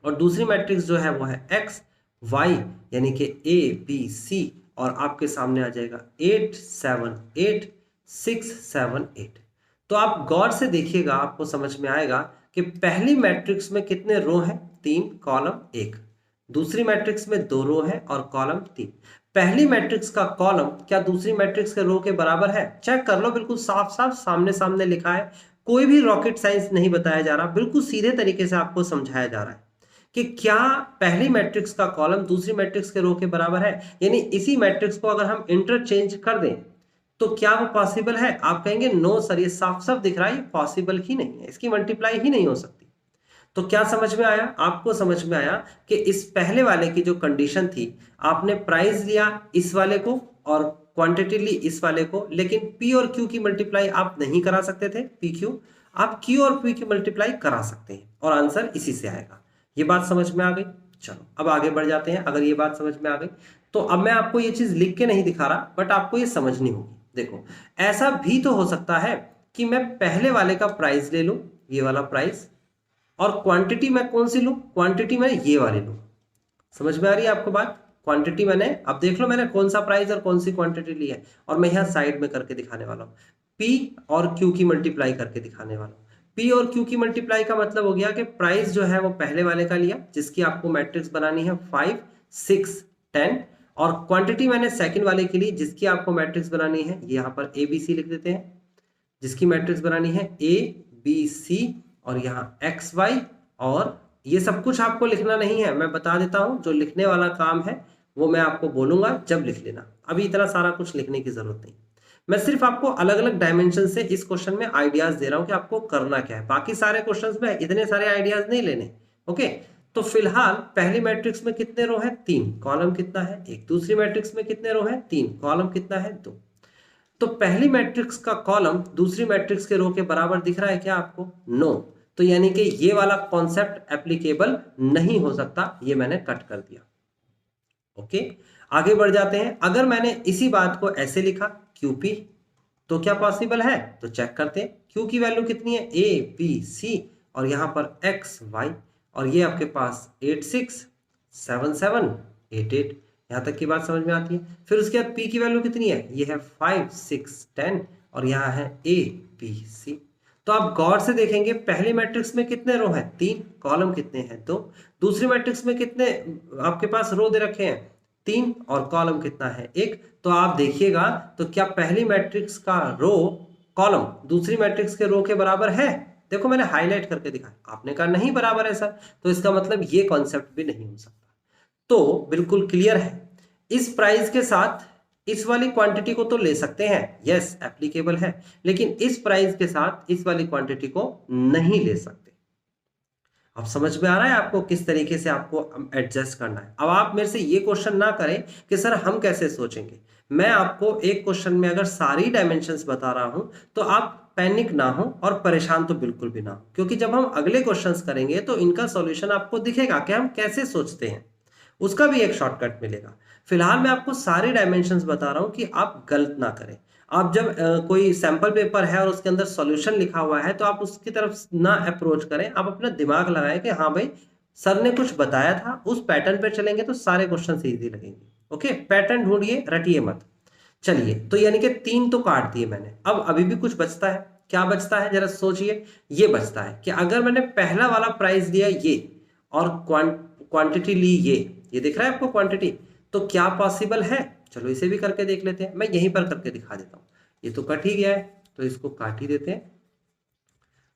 और दूसरी मैट्रिक्स जो है वो है X Y, यानी कि A B C, और आपके सामने आ जाएगा 8 7 8 6 7 8। तो आप गौर से देखिएगा, आपको समझ में आएगा कि पहली मैट्रिक्स में कितने रो हैं? 3, कॉलम 1। दूसरी मैट्रिक्स में 2 रो है और कॉलम 3। पहली मैट्रिक्स का कॉलम क्या दूसरी मैट्रिक्स के रो के बराबर है? चेक कर लो, बिल्कुल साफ साफ सामने सामने लिखा है। कोई भी रॉकेट साइंस नहीं बताया जा रहा, बिल्कुल सीधे तरीके से आपको समझाया जा रहा है कि क्या पहली मैट्रिक्स का कॉलम दूसरी मैट्रिक्स के रो के बराबर है। यानी इसी मैट्रिक्स को अगर हम इंटरचेंज कर दें तो क्या वो पॉसिबल है? आप कहेंगे नो सर, ये साफ साफ दिख रहा है, ये पॉसिबल ही नहीं है, इसकी मल्टीप्लाई ही नहीं हो सकती। तो क्या समझ में आया? आपको समझ में आया कि इस पहले वाले की जो कंडीशन थी, आपने प्राइस लिया इस वाले को और क्वांटिटी ली इस वाले को, लेकिन P और Q की मल्टीप्लाई आप नहीं करा सकते थे, PQ। आप Q और P की मल्टीप्लाई करा सकते हैं और आंसर इसी से आएगा। ये बात समझ में आ गई? चलो अब आगे बढ़ जाते हैं। अगर ये बात समझ में आ गई तो अब मैं आपको ये चीज लिख के नहीं दिखा रहा, बट आपको ये समझनी होगी। देखो ऐसा भी तो हो सकता है कि मैं पहले वाले का प्राइस ले लूं, ये वाला प्राइस, और क्वांटिटी मैं कौन सी लूं, क्वांटिटी मैं ये वाली लूं। समझ में आ रही है आपको बात? क्वांटिटी मैंने, अब देख लो मैंने कौन सा प्राइस और कौन सी क्वांटिटी ली है, और मैं यहाँ साइड में करके दिखाने वाला हूँ। पी और क्यू की मल्टीप्लाई करके दिखाने वाला हूँ। पी और क्यू की मल्टीप्लाई का मतलब हो गया कि प्राइस जो है वो पहले वाले का लिया जिसकी आपको मैट्रिक्स बनानी है 5, 6, 10, और क्वांटिटी मैंने सेकंड वाले के लिए जिसकी आपको मैट्रिक्स बनानी है, ये यहाँ पर ABC लिख देते हैं, जिसकी मैट्रिक्स बनानी है ABC, और यहाँ XY, और ये सब कुछ आपको लिखना नहीं है, मैं बता देता हूं, जो लिखने वाला काम है वो मैं आपको बोलूंगा जब लिख लेना, अभी इतना सारा कुछ लिखने की जरूरत नहीं। मैं सिर्फ आपको अलग अलग डायमेंशन से इस क्वेश्चन में आइडियाज दे रहा हूं कि आपको करना क्या है, बाकी सारे क्वेश्चंस में इतने सारे आइडियाज नहीं लेने। ओके, तो फिलहाल पहली मैट्रिक्स में कितने रो है, 3, कॉलम कितना है 1, दूसरी मैट्रिक्स में कितने रो है 3, कॉलम कितना है 2। तो पहली मैट्रिक्स का कॉलम दूसरी मैट्रिक्स के रो के बराबर दिख रहा है क्या आपको? नो। तो यानी कि ये वाला कॉन्सेप्ट एप्लीकेबल नहीं हो सकता, ये मैंने कट कर दिया। ओके, आगे बढ़ जाते हैं। अगर मैंने इसी बात को ऐसे लिखा QP, तो क्या पॉसिबल है? तो चेक करते हैं। Q की वैल्यू कितनी है? ABC, और यहां पर XY, और ये आपके पास 8, 6, 7, 7, 8, 8, यहां तक की बात समझ में आती है। फिर उसके बाद P की वैल्यू कितनी है? ये है 5, 6, 10, और यहाँ है ABC। तो आप गौर से देखेंगे पहली मैट्रिक्स में कितने रो हैं? 3, कॉलम कितने हैं? 2। दूसरी मैट्रिक्स में कितने आपके पास रो दे रखे हैं? 3, और कॉलम कितना है? 1। तो आप देखिएगा, तो क्या पहली मैट्रिक्स का रो कॉलम दूसरी मैट्रिक्स के रो के बराबर है? देखो मैंने हाईलाइट करके दिखाया, आपने कहा नहीं बराबर है सर, तो इसका मतलब ये कॉन्सेप्ट भी नहीं हो सकता। तो बिल्कुल क्लियर है, इस प्राइस के साथ इस वाली क्वांटिटी को तो ले सकते हैं, यस एप्लीकेबल है, लेकिन इस प्राइस के साथ इस वाली क्वांटिटी को नहीं ले सकते। अब समझ में आ रहा है आपको किस तरीके से आपको एडजस्ट करना है? अब आप मेरे से ये क्वेश्चन ना करें कि सर हम कैसे सोचेंगे। मैं आपको एक क्वेश्चन में अगर सारी डायमेंशंस बता रहा हूं तो आप पैनिक ना हो और परेशान तो बिल्कुल भी ना हो, क्योंकि जब हम अगले क्वेश्चंस करेंगे तो इनका सॉल्यूशन आपको दिखेगा कि हम कैसे सोचते हैं, उसका भी एक शॉर्टकट मिलेगा। फिलहाल मैं आपको सारे डायमेंशंस बता रहा हूं कि आप गलत ना करें। आप जब कोई सैंपल पेपर है और उसके अंदर सॉल्यूशन लिखा हुआ है तो आप उसकी तरफ ना अप्रोच करें, आप अपना दिमाग लगाएं कि हाँ भाई सर ने कुछ बताया था, उस पैटर्न पे चलेंगे तो सारे क्वेश्चन इजी लगेंगे। ओके, पैटर्न ढूंढिए, रटिए मत। चलिए, तो यानी कि 3 तो काट दिए मैंने, अब अभी भी कुछ बचता है। क्या बचता है जरा सोचिए। ये बचता है कि अगर मैंने पहला वाला प्राइस दिया ये और क्वांटिटी ली ये दिख रहा है आपको क्वांटिटी, तो क्या पॉसिबल है? चलो इसे भी करके देख लेते हैं, मैं यहीं पर करके दिखा देता हूं। ये तो कट ही गया है तो इसको काट ही देते हैं,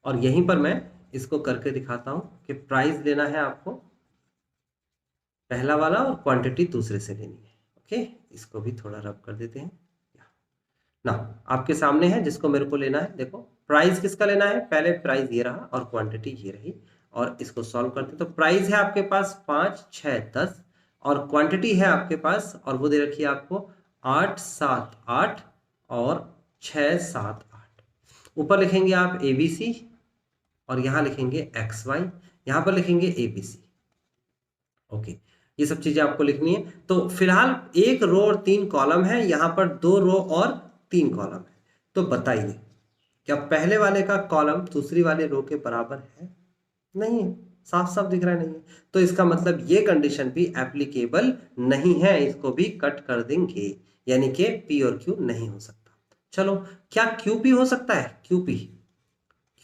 और यहीं पर मैं इसको करके दिखाता हूं कि प्राइस लेना है आपको पहला वाला और क्वांटिटी दूसरे से लेनी है। ओके, इसको भी थोड़ा रब कर देते हैं ना, आपके सामने है जिसको मेरे को लेना है। देखो प्राइस किसका लेना है, पहले प्राइस ये रहा और क्वांटिटी ये रही, और इसको सॉल्व करते हैं। तो प्राइस है आपके पास 5, 6, 10, और क्वांटिटी है आपके पास, और वो दे रखी है आपको 8, 7, 8 और 6, 7, 8। ऊपर लिखेंगे आप ABC, और यहाँ लिखेंगे XY, यहाँ पर लिखेंगे ABC। ओके, ये सब चीजें आपको लिखनी है। तो फिलहाल 1 रो और 3 कॉलम है, यहाँ पर 2 रो और 3 कॉलम है। तो बताइए क्या पहले वाले का कॉलम दूसरी वाले रो के बराबर है? नहीं है, साफ साफ दिख रहा है नहीं है। तो इसका मतलब ये कंडीशन भी एप्लीकेबल नहीं है, इसको भी कट कर देंगे, यानी कि P और Q नहीं हो सकता। चलो, क्या QP हो सकता है?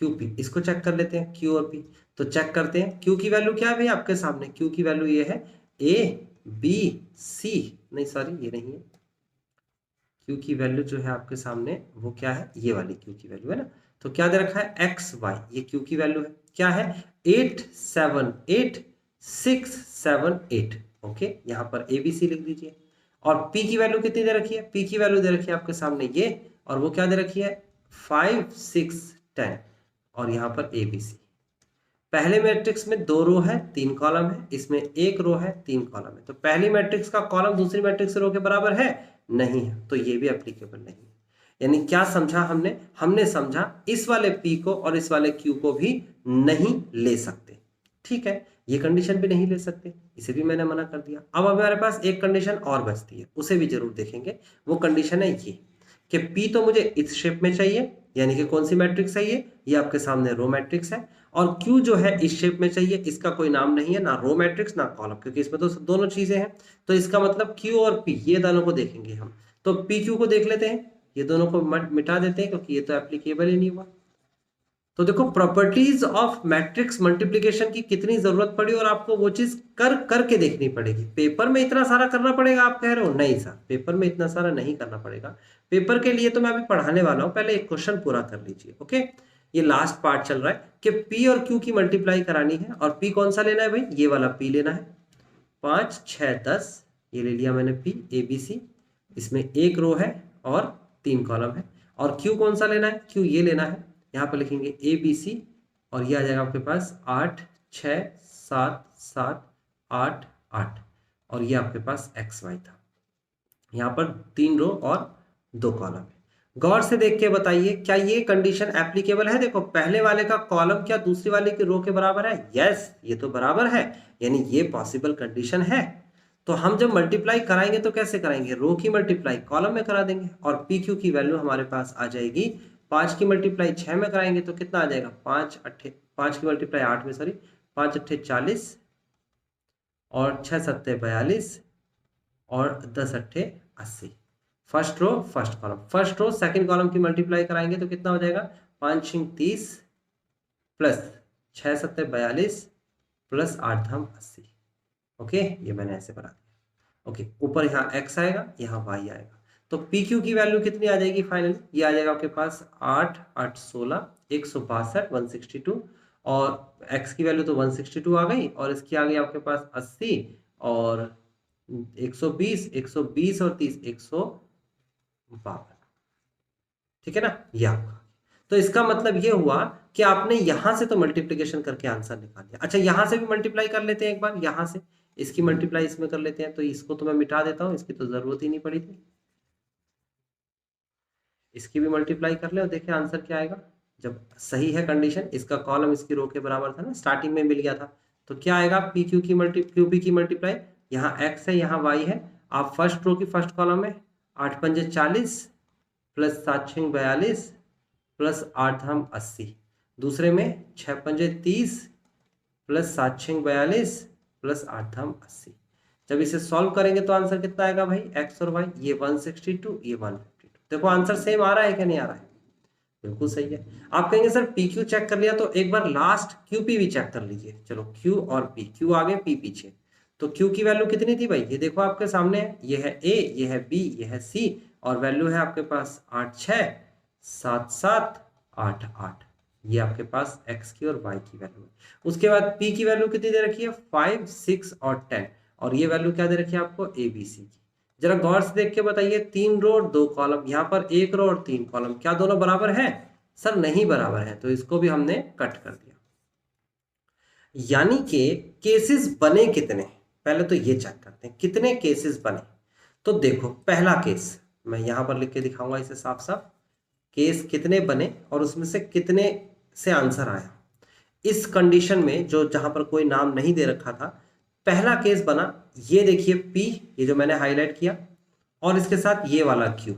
QP इसको चेक कर लेते हैं, Q और P। तो चेक करते हैं, Q की वैल्यू क्या है भाई आपके सामने? Q की वैल्यू ये है ABC, नहीं सॉरी ये नहीं है। Q की वैल्यू जो है आपके सामने वो क्या है? ये वाली Q की वैल्यू है ना। तो क्या दे रखा है? XY, ये Q की वैल्यू है। क्या है? 8, 7, 8, 6, 7, 8। ओके, यहाँ पर ABC लिख दीजिए। और P की वैल्यू कितनी दे रखी है? P की वैल्यू दे रखी है आपके सामने ये, और वो क्या दे रखी है? 5, 6, 10, और यहाँ पर ABC। पहले मैट्रिक्स में 2 रो है 3 कॉलम है, इसमें 1 रो है 3 कॉलम है। तो पहली मैट्रिक्स का कॉलम दूसरी मैट्रिक्स रो के बराबर है? नहीं है, तो ये भी एप्लीकेबल नहीं है। यानी क्या समझा हमने? हमने समझा इस वाले P को और इस वाले Q को भी नहीं ले सकते। ठीक है, ये कंडीशन भी नहीं ले सकते, इसे भी मैंने मना कर दिया। अब हमारे पास एक कंडीशन और बचती है, उसे भी जरूर देखेंगे। वो कंडीशन है ये कि P तो मुझे इस शेप में चाहिए, यानी कि कौन सी मैट्रिक्स है ये आपके सामने रो मैट्रिक्स है, और Q जो है इस शेप में चाहिए, इसका कोई नाम नहीं है, ना रो मैट्रिक्स ना कॉलम, क्योंकि इसमें तो दोनों चीजें हैं। तो इसका मतलब Q और P ये दोनों को देखेंगे हम। तो PQ को देख लेते हैं, ये दोनों को मिटा देते हैं क्योंकि ये तो एप्लीकेबल ही नहीं हुआ। तो देखो प्रॉपर्टीज ऑफ मैट्रिक्स मल्टीप्लिकेशन की कितनी जरूरत पड़ी, और आपको वो चीज करके देखनी पड़ेगी। पेपर में इतना सारा करना पड़ेगा आप कह रहे हो? नहीं सर, पेपर में इतना सारा नहीं करना पड़ेगा। पेपर के लिए तो मैं अभी पढ़ाने वाला हूं, पहले एक क्वेश्चन पूरा कर लीजिए। ओके, ये लास्ट पार्ट चल रहा है कि P और Q की मल्टीप्लाई करानी है, और P कौन सा लेना है भाई? ये वाला P लेना है। 5 6 10 ये ले लिया मैंने P ABC, इसमें एक रो है और 3 कॉलम है। और Q कौन सा लेना है? Q ये लेना है, यहाँ पर लिखेंगे ABC, और ये आ जाएगा आपके पास 8 6 7 7 8 8, और ये आपके पास XY था। यहाँ पर 3 रो और 2 कॉलम है। गौर से देख के बताइए क्या ये कंडीशन एप्लीकेबल है? देखो पहले वाले का कॉलम क्या दूसरी वाले की रो के बराबर है? यस, ये तो बराबर है, यानी ये पॉसिबल कंडीशन है। तो हम जब मल्टीप्लाई कराएंगे तो कैसे कराएंगे? रो की मल्टीप्लाई कॉलम में करा देंगे, और PQ की वैल्यू हमारे पास आ जाएगी। 5 की मल्टीप्लाई 6 में कराएंगे तो कितना आ जाएगा? 5 की मल्टीप्लाई 8 में, सॉरी, 5 अट्ठे 40 और 6 सत्ते 42 और 10 अट्ठे 80। First row first column, first row second column की मल्टीप्लाई कराएंगे तो कितना हो जाएगा? 5 6 30 प्लस 6 सत्ते 42 प्लस 8 धाम 80। ओके, ये मैंने ऐसे बना दिया। ओके, ऊपर यहाँ x आएगा, यहाँ y आएगा। तो PQ की वैल्यू कितनी आ जाएगी फाइनली? ये आ जाएगा आपके पास 8 8 16 162 162, और x की वैल्यू तो 162 आ गई, और इसकी आ गई आपके पास 80 और 120 120 और 30 152। ठीक है ना, ये आपका। तो इसका मतलब ये हुआ कि आपने यहां से तो मल्टीप्लीकेशन करके आंसर निकाल लिया। अच्छा, यहां से भी मल्टीप्लाई कर लेते हैं एक बार, यहां से इसकी मल्टीप्लाई इसमें कर लेते हैं। तो इसको तो मैं मिटा देता हूं, इसकी तो जरूरत ही नहीं पड़ी थी। इसकी भी मल्टीप्लाई कर ले और देखिए आंसर क्या आएगा। जब सही है कंडीशन, इसका कॉलम इसकी रो के बराबर था ना, स्टार्टिंग में मिल गया था, तो क्या आएगा? PQ की QP की मल्टीप्लाई, यहाँ x है यहाँ y है, आप फर्स्ट रो की फर्स्ट कॉलम में 8 पंजे 40 प्लस 7 6 42 प्लस 8 धाम 80, दूसरे में 6 पंजे 30 प्लस 7 6 42 प्लस 8 धाम 80। जब इसे सॉल्व करेंगे तो आंसर कितना आएगा भाई? x और y, ये 162 ये 152। देखो आंसर सेम आ रहा है कि नहीं आ रहा है? बिल्कुल सही है। आप कहेंगे सर PQ चेक कर लिया, तो एक बार लास्ट QP भी चेक कर लीजिए। चलो Q और P, Q आगे P पीछे। तो Q की वैल्यू कितनी थी भाई? ये देखो आपके सामने है, ये है A, ये है B, ये है C, और वैल्यू है आपके पास 8 6 7 7 8 8। ये आपके पास x की और y की वैल्यू है। उसके बाद P की वैल्यू कितनी दे रखी है? 5 6 और 10, और ये वैल्यू क्या दे रखी है आपको? ABC की। जरा गौर से देख के बताइए, 3 रो और 2 कॉलम, यहाँ पर 1 रो और 3 कॉलम, क्या दोनों बराबर है? सर नहीं बराबर है, तो इसको भी हमने कट कर दिया। यानी कि केसेस बने कितने, पहले तो ये चेक करते हैं कितने केसेस बने। तो देखो पहला केस मैं यहां पर लिख के दिखाऊंगा इसे साफ साफ, केस कितने बने और उसमें से कितने से आंसर आया। इस कंडीशन में जो जहां पर कोई नाम नहीं दे रखा था, पहला केस बना, ये देखिए P, ये जो मैंने हाईलाइट किया, और इसके साथ ये वाला Q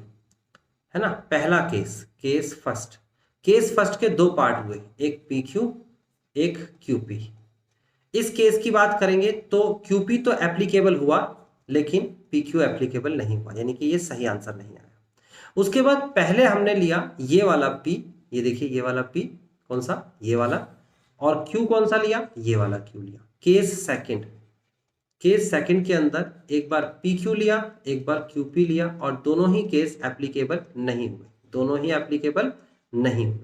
है ना। पहला केस फर्स्ट के दो पार्ट हुए, एक PQ एक QP। इस केस की बात करेंगे तो QP तो एप्लीकेबल हुआ, लेकिन PQ एप्लीकेबल नहीं हुआ, यानी कि ये सही आंसर नहीं आया। उसके बाद पहले हमने लिया ये वाला P, ये देखिए ये वाला P, कौन सा? ये वाला। और Q कौन सा लिया? ये वाला Q लिया। केस सेकंड के अंदर एक बार PQ लिया, एक बार QP लिया, और दोनों ही केस एप्लीकेबल नहीं हुए,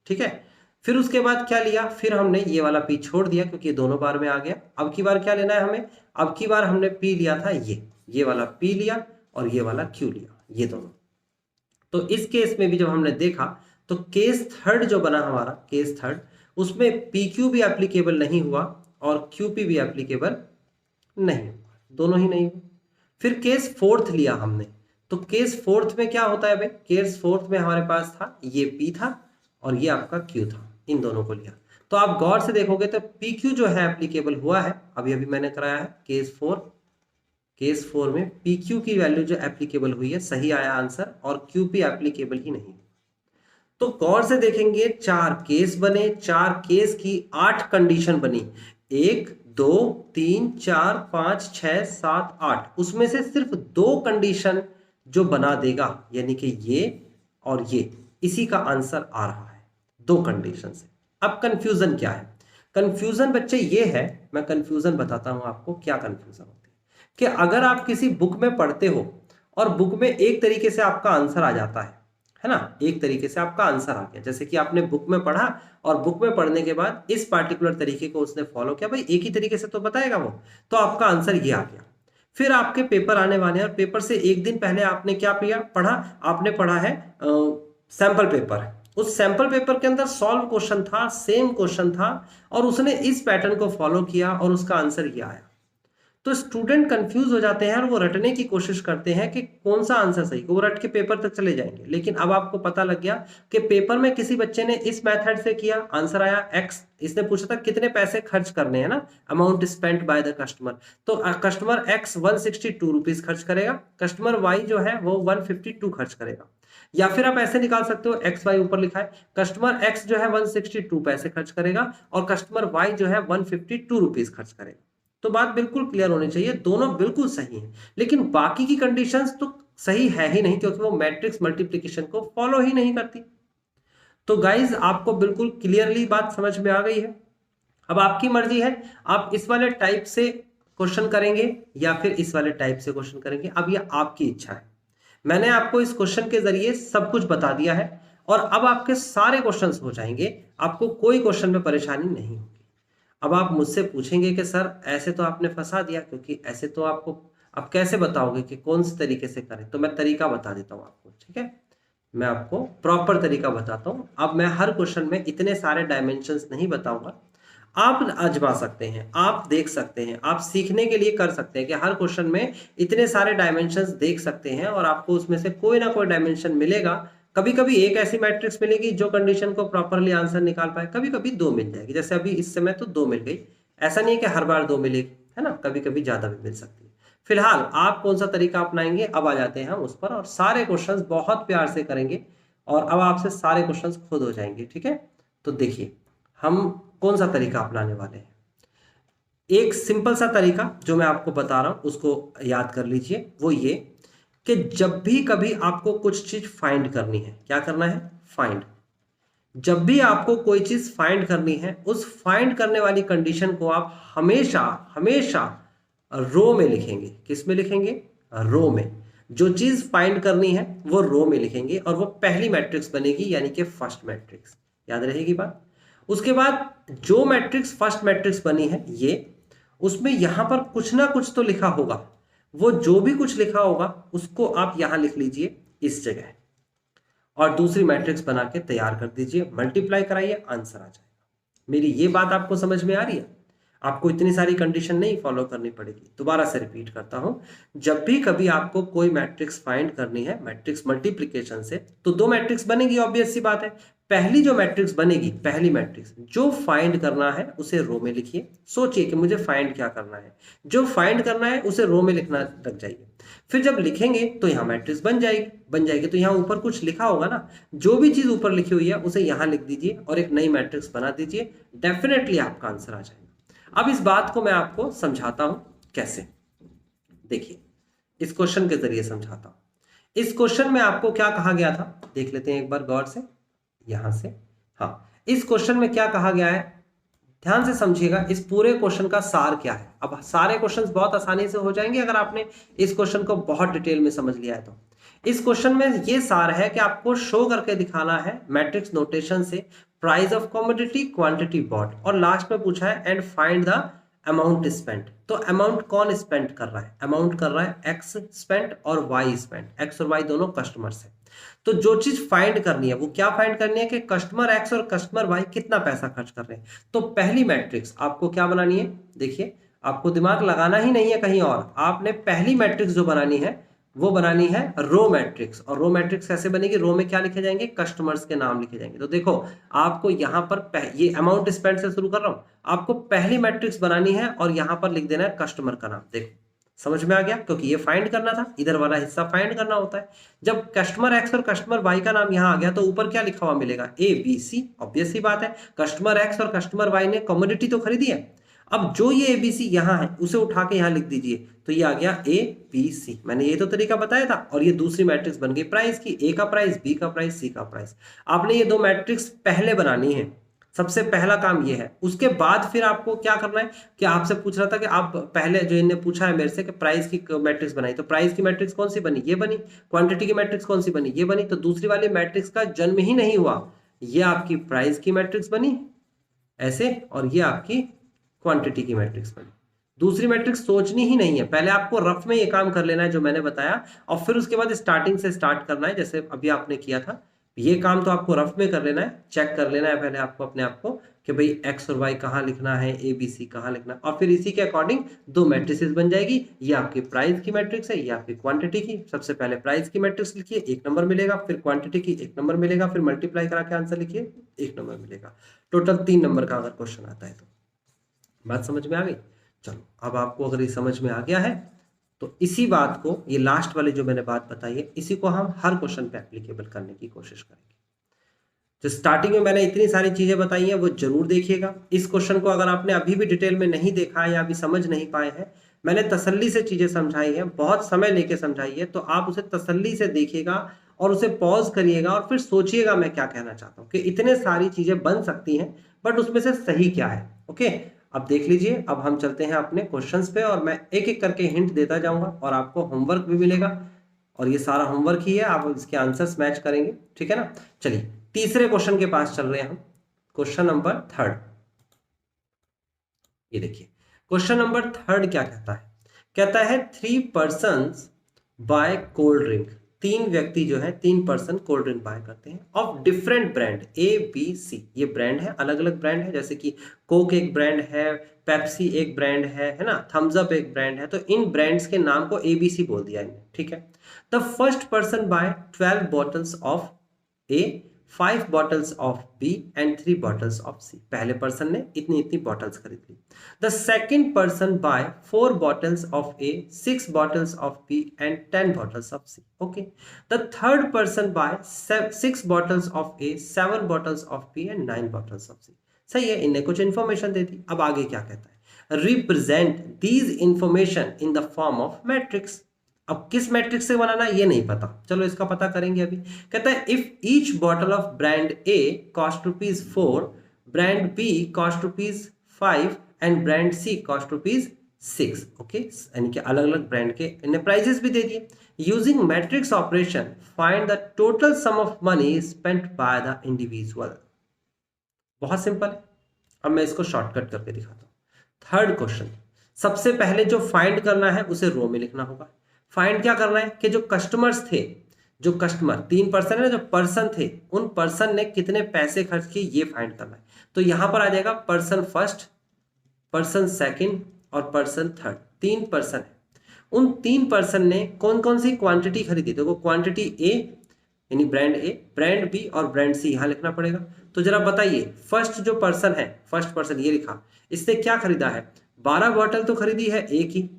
ठीक है। फिर उसके बाद क्या लिया? फिर हमने ये वाला P छोड़ दिया क्योंकि ये दोनों बार में आ गया। अब की बार क्या लेना है हमें? अब की बार हमने P लिया था, ये वाला P लिया और ये वाला Q लिया, ये दोनों। तो इस केस में भी जब हमने देखा तो केस थर्ड जो बना हमारा, केस थर्ड, उसमें PQ भी एप्लीकेबल नहीं हुआ और QP भी एप्लीकेबल नहीं हुआ, दोनों ही नहीं हुए। फिर केस फोर्थ लिया हमने, तो केस फोर्थ में क्या होता है भाई? केस फोर्थ में हमारे पास था ये P था और ये आपका Q था, इन दोनों को लिया। तो आप गौर से देखोगे तो PQ जो है एप्लीकेबल हुआ है, अभी अभी मैंने कराया है केस 4 में PQ की वैल्यू जो एप्लीकेबल हुई है, सही आया आंसर, और QP एप्लीकेबल ही नहीं। तो गौर से देखेंगे 4 केस बने, 4 केस की 8 कंडीशन बनी, 1 2 3 4 5 6 7 8, उसमें से सिर्फ 2 कंडीशन जो बना देगा, यानी कि ये और ये, इसी का आंसर आ रहा है 2 कंडीशन से। अब कंफ्यूजन क्या है? कंफ्यूजन बच्चे ये है, मैं कंफ्यूजन बताता हूं आपको क्या कंफ्यूजन होती है, कि अगर आप किसी बुक में पढ़ते हो और बुक में एक तरीके से आपका आंसर आ जाता है ना, एक तरीके से आपका आंसर आ गया, जैसे कि आपने बुक में पढ़ा और बुक में पढ़ने के बाद इस पार्टिकुलर तरीके को उसने फॉलो किया, भाई एक ही तरीके से तो बताएगा वो, तो आपका आंसर ये आ गया। फिर आपके पेपर आने वाले हैं और पेपर से एक दिन पहले आपने क्या पढ़ा, आपने पढ़ा है सैंपल पेपर, उस सैंपल पेपर के अंदर सॉल्व क्वेश्चन था, सेम क्वेश्चन था, और उसने इस पैटर्न को फॉलो किया और उसका आंसर ये आया। तो स्टूडेंट कंफ्यूज हो जाते हैं और वो रटने की कोशिश करते हैं कि कौन सा आंसर सही, वो रट के पेपर तक चले जाएंगे। लेकिन अब आपको पता लग गया कि पेपर में किसी बच्चे ने इस मेथड से किया, आंसर आया x, इसने पूछा था कितने पैसे खर्च करने हैं ना, amount spent by the customer, तो कस्टमर x 162 रुपीज खर्च करेगा, कस्टमर y जो है वो 152 खर्च करेगा। या फिर आप ऐसे निकाल सकते हो, एक्स वाई ऊपर लिखा है, कस्टमर x जो है 162 पैसे खर्च करेगा और कस्टमर y जो है 152 रुपीज खर्च करेगा। तो बात बिल्कुल क्लियर होनी चाहिए, दोनों बिल्कुल सही हैं, लेकिन बाकी की कंडीशंस तो सही है ही नहीं, क्योंकि वो मैट्रिक्स मल्टीप्लिकेशन को फॉलो ही नहीं करती। तो गाइज आपको बिल्कुल क्लियरली बात समझ में आ गई है। अब आपकी मर्जी है, आप इस वाले टाइप से क्वेश्चन करेंगे या फिर इस वाले टाइप से क्वेश्चन करेंगे, अब ये आपकी इच्छा है। मैंने आपको इस क्वेश्चन के जरिए सब कुछ बता दिया है और अब आपके सारे क्वेश्चंस हो जाएंगे, आपको कोई क्वेश्चन में परेशानी नहीं होगी। अब आप मुझसे पूछेंगे कि सर ऐसे तो आपने फंसा दिया, क्योंकि ऐसे तो आपको आप कैसे बताओगे कि कौन से तरीके से करें, तो मैं तरीका बता देता हूं आपको, ठीक है, मैं आपको प्रॉपर तरीका बताता हूं। अब मैं हर क्वेश्चन में इतने सारे डायमेंशंस नहीं बताऊंगा, आप आजमा सकते हैं, आप देख सकते हैं, आप सीखने के लिए कर सकते हैं कि हर क्वेश्चन में इतने सारे डायमेंशंस देख सकते हैं और आपको उसमें से कोई ना कोई डायमेंशन मिलेगा। कभी कभी एक ऐसी मैट्रिक्स मिलेगी जो कंडीशन को प्रॉपरली आंसर निकाल पाए, कभी कभी 2 मिल जाएगी, जैसे अभी इस समय तो 2 मिल गई, ऐसा नहीं है कि हर बार 2 मिलेगी, है ना, कभी कभी ज्यादा भी मिल सकती है। फिलहाल आप कौन सा तरीका अपनाएंगे, अब आ जाते हैं हम उस पर, और सारे क्वेश्चंस बहुत प्यार से करेंगे और अब आपसे सारे क्वेश्चंस खुद हो जाएंगे, ठीक है। तो देखिए हम कौन सा तरीका अपनाने वाले हैं। एक सिंपल सा तरीका जो मैं आपको बता रहा हूं उसको याद कर लीजिए, वो ये कि जब भी कभी आपको कुछ चीज फाइंड करनी है, क्या करना है, फाइंड, जब भी आपको कोई चीज फाइंड करनी है, उस फाइंड करने वाली कंडीशन को आप हमेशा हमेशा रो में लिखेंगे। किस में लिखेंगे, रो में। जो चीज फाइंड करनी है वो रो में लिखेंगे और वो पहली मैट्रिक्स बनेगी, यानी कि फर्स्ट मैट्रिक्स, याद रहेगी बात। उसके बाद जो मैट्रिक्स फर्स्ट मैट्रिक्स बनी है ये, उसमें यहां पर कुछ ना कुछ तो लिखा होगा, वो जो भी कुछ लिखा होगा उसको आप यहां लिख लीजिए इस जगह, और दूसरी मैट्रिक्स बना के तैयार कर दीजिए, मल्टीप्लाई कराइए, आंसर आ जाएगा। मेरी ये बात आपको समझ में आ रही है, आपको इतनी सारी कंडीशन नहीं फॉलो करनी पड़ेगी। दोबारा से रिपीट करता हूं, जब भी कभी आपको कोई मैट्रिक्स फाइंड करनी है मैट्रिक्स मल्टीप्लिकेशन से, तो 2 मैट्रिक्स बनेगी, ऑब्वियस सी बात है। पहली जो मैट्रिक्स बनेगी, पहली मैट्रिक्स जो फाइंड करना है उसे रो में लिखिए, सोचिए कि मुझे फाइंड क्या करना है, जो फाइंड करना है उसे रो में लिखना लग जाइए। फिर जब लिखेंगे तो यहाँ मैट्रिक्स बन जाएगी, तो यहाँ ऊपर कुछ लिखा होगा ना, जो भी चीज ऊपर लिखी हुई है उसे यहाँ लिख दीजिए और एक नई मैट्रिक्स बना दीजिए, डेफिनेटली आपका आंसर आ जाएगा। अब इस बात को मैं आपको समझाता हूं कैसे, देखिए इस क्वेश्चन के जरिए समझाता हूं। इस क्वेश्चन में आपको क्या कहा गया था, देख लेते हैं एक बार गौर से, यहां से, हाँ, इस क्वेश्चन में क्या कहा गया है, ध्यान से समझिएगा, इस पूरे क्वेश्चन का सार क्या है। अब सारे क्वेश्चंस बहुत आसानी से हो जाएंगे अगर आपने इस क्वेश्चन को बहुत डिटेल में समझ लिया है तो। इस क्वेश्चन में ये सार है कि आपको शो करके दिखाना है मैट्रिक्स नोटेशन से price of commodity, quantity bought, और लास्ट में पूछा है and find the amount spent. तो अमाउंट कौन स्पेंड कर रहा है, अमाउंट कर रहा है एक्स स्पेंट और वाई स्पेंट, एक्स और वाई दोनों कस्टमर्स है। तो जो चीज फाइंड करनी है वो क्या फाइंड करनी है कि कस्टमर एक्स और कस्टमर वाई कितना पैसा खर्च कर रहे हैं। तो पहली मैट्रिक्स आपको क्या बनानी है, देखिए आपको दिमाग लगाना ही नहीं है कहीं और, आपने पहली मैट्रिक्स जो बनानी है वो बनानी है रो मैट्रिक्स। और रो मैट्रिक्स कैसे बनेगी? रो में क्या लिखे जाएंगे? कस्टमर्स के नाम लिखे जाएंगे। तो देखो आपको यहाँ पर ये अमाउंट स्पेंड से शुरू कर रहा हूँ, आपको पहली मैट्रिक्स बनानी है और यहाँ पर लिख देना है कस्टमर का नाम। देखो समझ में आ गया, क्योंकि ये फाइंड करना था, इधर वाला हिस्सा फाइंड करना होता है। जब कस्टमर एक्स और कस्टमर वाई का नाम यहाँ आ गया तो ऊपर क्या लिखा हुआ मिलेगा? ए बी सी। ऑब्वियस सी बात है, कस्टमर एक्स और कस्टमर वाई ने कमोडिटी तो खरीदी है। अब जो ये एबीसी यहाँ है उसे उठा के यहाँ लिख दीजिए, तो ये आ गया ए बी सी। मैंने ये तो तरीका बताया था। और ये दूसरी मैट्रिक्स बन गई प्राइस की, ए का प्राइस, बी का प्राइस, सी का प्राइस। आपने ये दो मैट्रिक्स पहले बनानी है, सबसे पहला काम ये है। उसके बाद फिर आपको क्या करना है कि आपसे पूछ रहा था कि आप पहले जो इन्हें पूछा है मेरे से कि प्राइस की मैट्रिक्स बनाई, तो प्राइस की मैट्रिक्स कौन सी बनी? ये बनी। क्वांटिटी की मैट्रिक्स कौन सी बनी? ये बनी। तो दूसरी वाली मैट्रिक्स का जन्म ही नहीं हुआ, ये आपकी प्राइस की मैट्रिक्स बनी ऐसे, और ये आपकी क्वांटिटी की मैट्रिक्स बनी। दूसरी मैट्रिक्स सोचनी ही नहीं है, पहले आपको रफ में ये काम कर लेना है जो मैंने बताया, और फिर उसके बाद स्टार्टिंग से स्टार्ट करना है जैसे अभी आपने किया था। ये काम तो आपको रफ में कर लेना है, चेक कर लेना है पहले आपको अपने आप को कि भाई एक्स और वाई कहाँ लिखना है, ए बी सी कहाँ लिखना है, और फिर इसी के अकॉर्डिंग दो मैट्रिसेस बन जाएगी। ये आपकी प्राइस की मैट्रिक्स है, ये आपकी क्वांटिटी की। सबसे पहले प्राइस की मैट्रिक्स लिखिए, 1 नंबर मिलेगा, फिर क्वांटिटी की 1 नंबर मिलेगा, फिर मल्टीप्लाई करा के आंसर लिखिए, 1 नंबर मिलेगा। टोटल 3 नंबर का अगर क्वेश्चन आता है तो। बात समझ में आ गई? चलो अब आपको अगर ये समझ में आ गया है तो इसी बात को, ये लास्ट वाली जो मैंने बात बताई है, इसी को हम हर क्वेश्चन पे एप्लीकेबल करने की कोशिश करेंगे। जो स्टार्टिंग में मैंने इतनी सारी चीजें बताई हैं वो जरूर देखिएगा। इस क्वेश्चन को अगर आपने अभी भी डिटेल में नहीं देखा है या अभी समझ नहीं पाए हैं, मैंने तसल्ली से चीजें समझाई हैं, बहुत समय लेके समझाई है, तो आप उसे तसल्ली से देखिएगा और उसे पॉज करिएगा और फिर सोचिएगा मैं क्या कहना चाहता हूँ, कि इतने सारी चीजें बन सकती हैं बट उसमें से सही क्या है। ओके, अब देख लीजिए, अब हम चलते हैं अपने क्वेश्चंस पे और मैं एक एक करके हिंट देता जाऊंगा और आपको होमवर्क भी मिलेगा, और ये सारा होमवर्क ही है, आप इसके आंसर्स मैच करेंगे, ठीक है ना। चलिए तीसरे क्वेश्चन के पास चल रहे हैं हम, क्वेश्चन नंबर 3। ये देखिए क्वेश्चन नंबर 3 क्या कहता है? कहता है 3 पर्सन्स बाय कोल्ड ड्रिंक। 3 व्यक्ति जो है, 3 पर्सन कोल्ड ड्रिंक बाय करते हैं of different brand A B C. ये ब्रांड है, अलग अलग ब्रांड है, जैसे कि कोक एक ब्रांड है, पेप्सी एक ब्रांड है ना, थम्स अप एक ब्रांड है। तो इन ब्रांड्स के नाम को एबीसी बोल दिया इन्हें, ठीक है। The first person buy 12 bottles of A, 5 bottles of B and 3 bottles of C. पहले पर्सन ने इतनी इतनी बॉटल्स खरीद ली। The second person buy 4 bottles of A, 6 bottles of B and 10 bottles of C. Okay, the third person buy 6 bottles of A, 7 bottles of B and 9 bottles of C. सही है, इन्हें कुछ information दे दी। अब आगे क्या कहता है? Represent these information in the form of matrix. अब किस मैट्रिक्स से बनाना ये नहीं पता, चलो इसका पता करेंगे अभी। कहता है if each bottle of brand A cost ₹4, brand B cost ₹5 and brand C cost ₹6। Okay, यानी कि अलग अलग ब्रांड के इन्हें प्राइजेस भी दे दिए। Using matrix operation find the total sum of money spent by the individual. बहुत सिंपल है, अब मैं इसको शॉर्टकट करके दिखाता हूँ। थर्ड क्वेश्चन, सबसे पहले जो फाइंड करना है उसे रो में लिखना होगा। फाइंड क्या करना है कि जो कस्टमर्स थे, जो कस्टमर 3 पर्सन है ना, जो पर्सन थे, उन पर्सन ने कितने पैसे खर्च किए ये फाइंड करना है। तो यहां पर आ जाएगा पर्सन फर्स्ट, पर्सन सेकंड और पर्सन थर्ड। 3 पर्सन है, उन 3 पर्सन ने कौन कौन सी क्वांटिटी खरीदी? देखो क्वांटिटी ए यानी ब्रांड ए, ब्रांड बी और ब्रांड सी यहां लिखना पड़ेगा। तो जरा बताइए, फर्स्ट जो पर्सन है, फर्स्ट पर्सन ये लिखा, इसने क्या खरीदा है? 12 बॉटल तो खरीदी है ए की,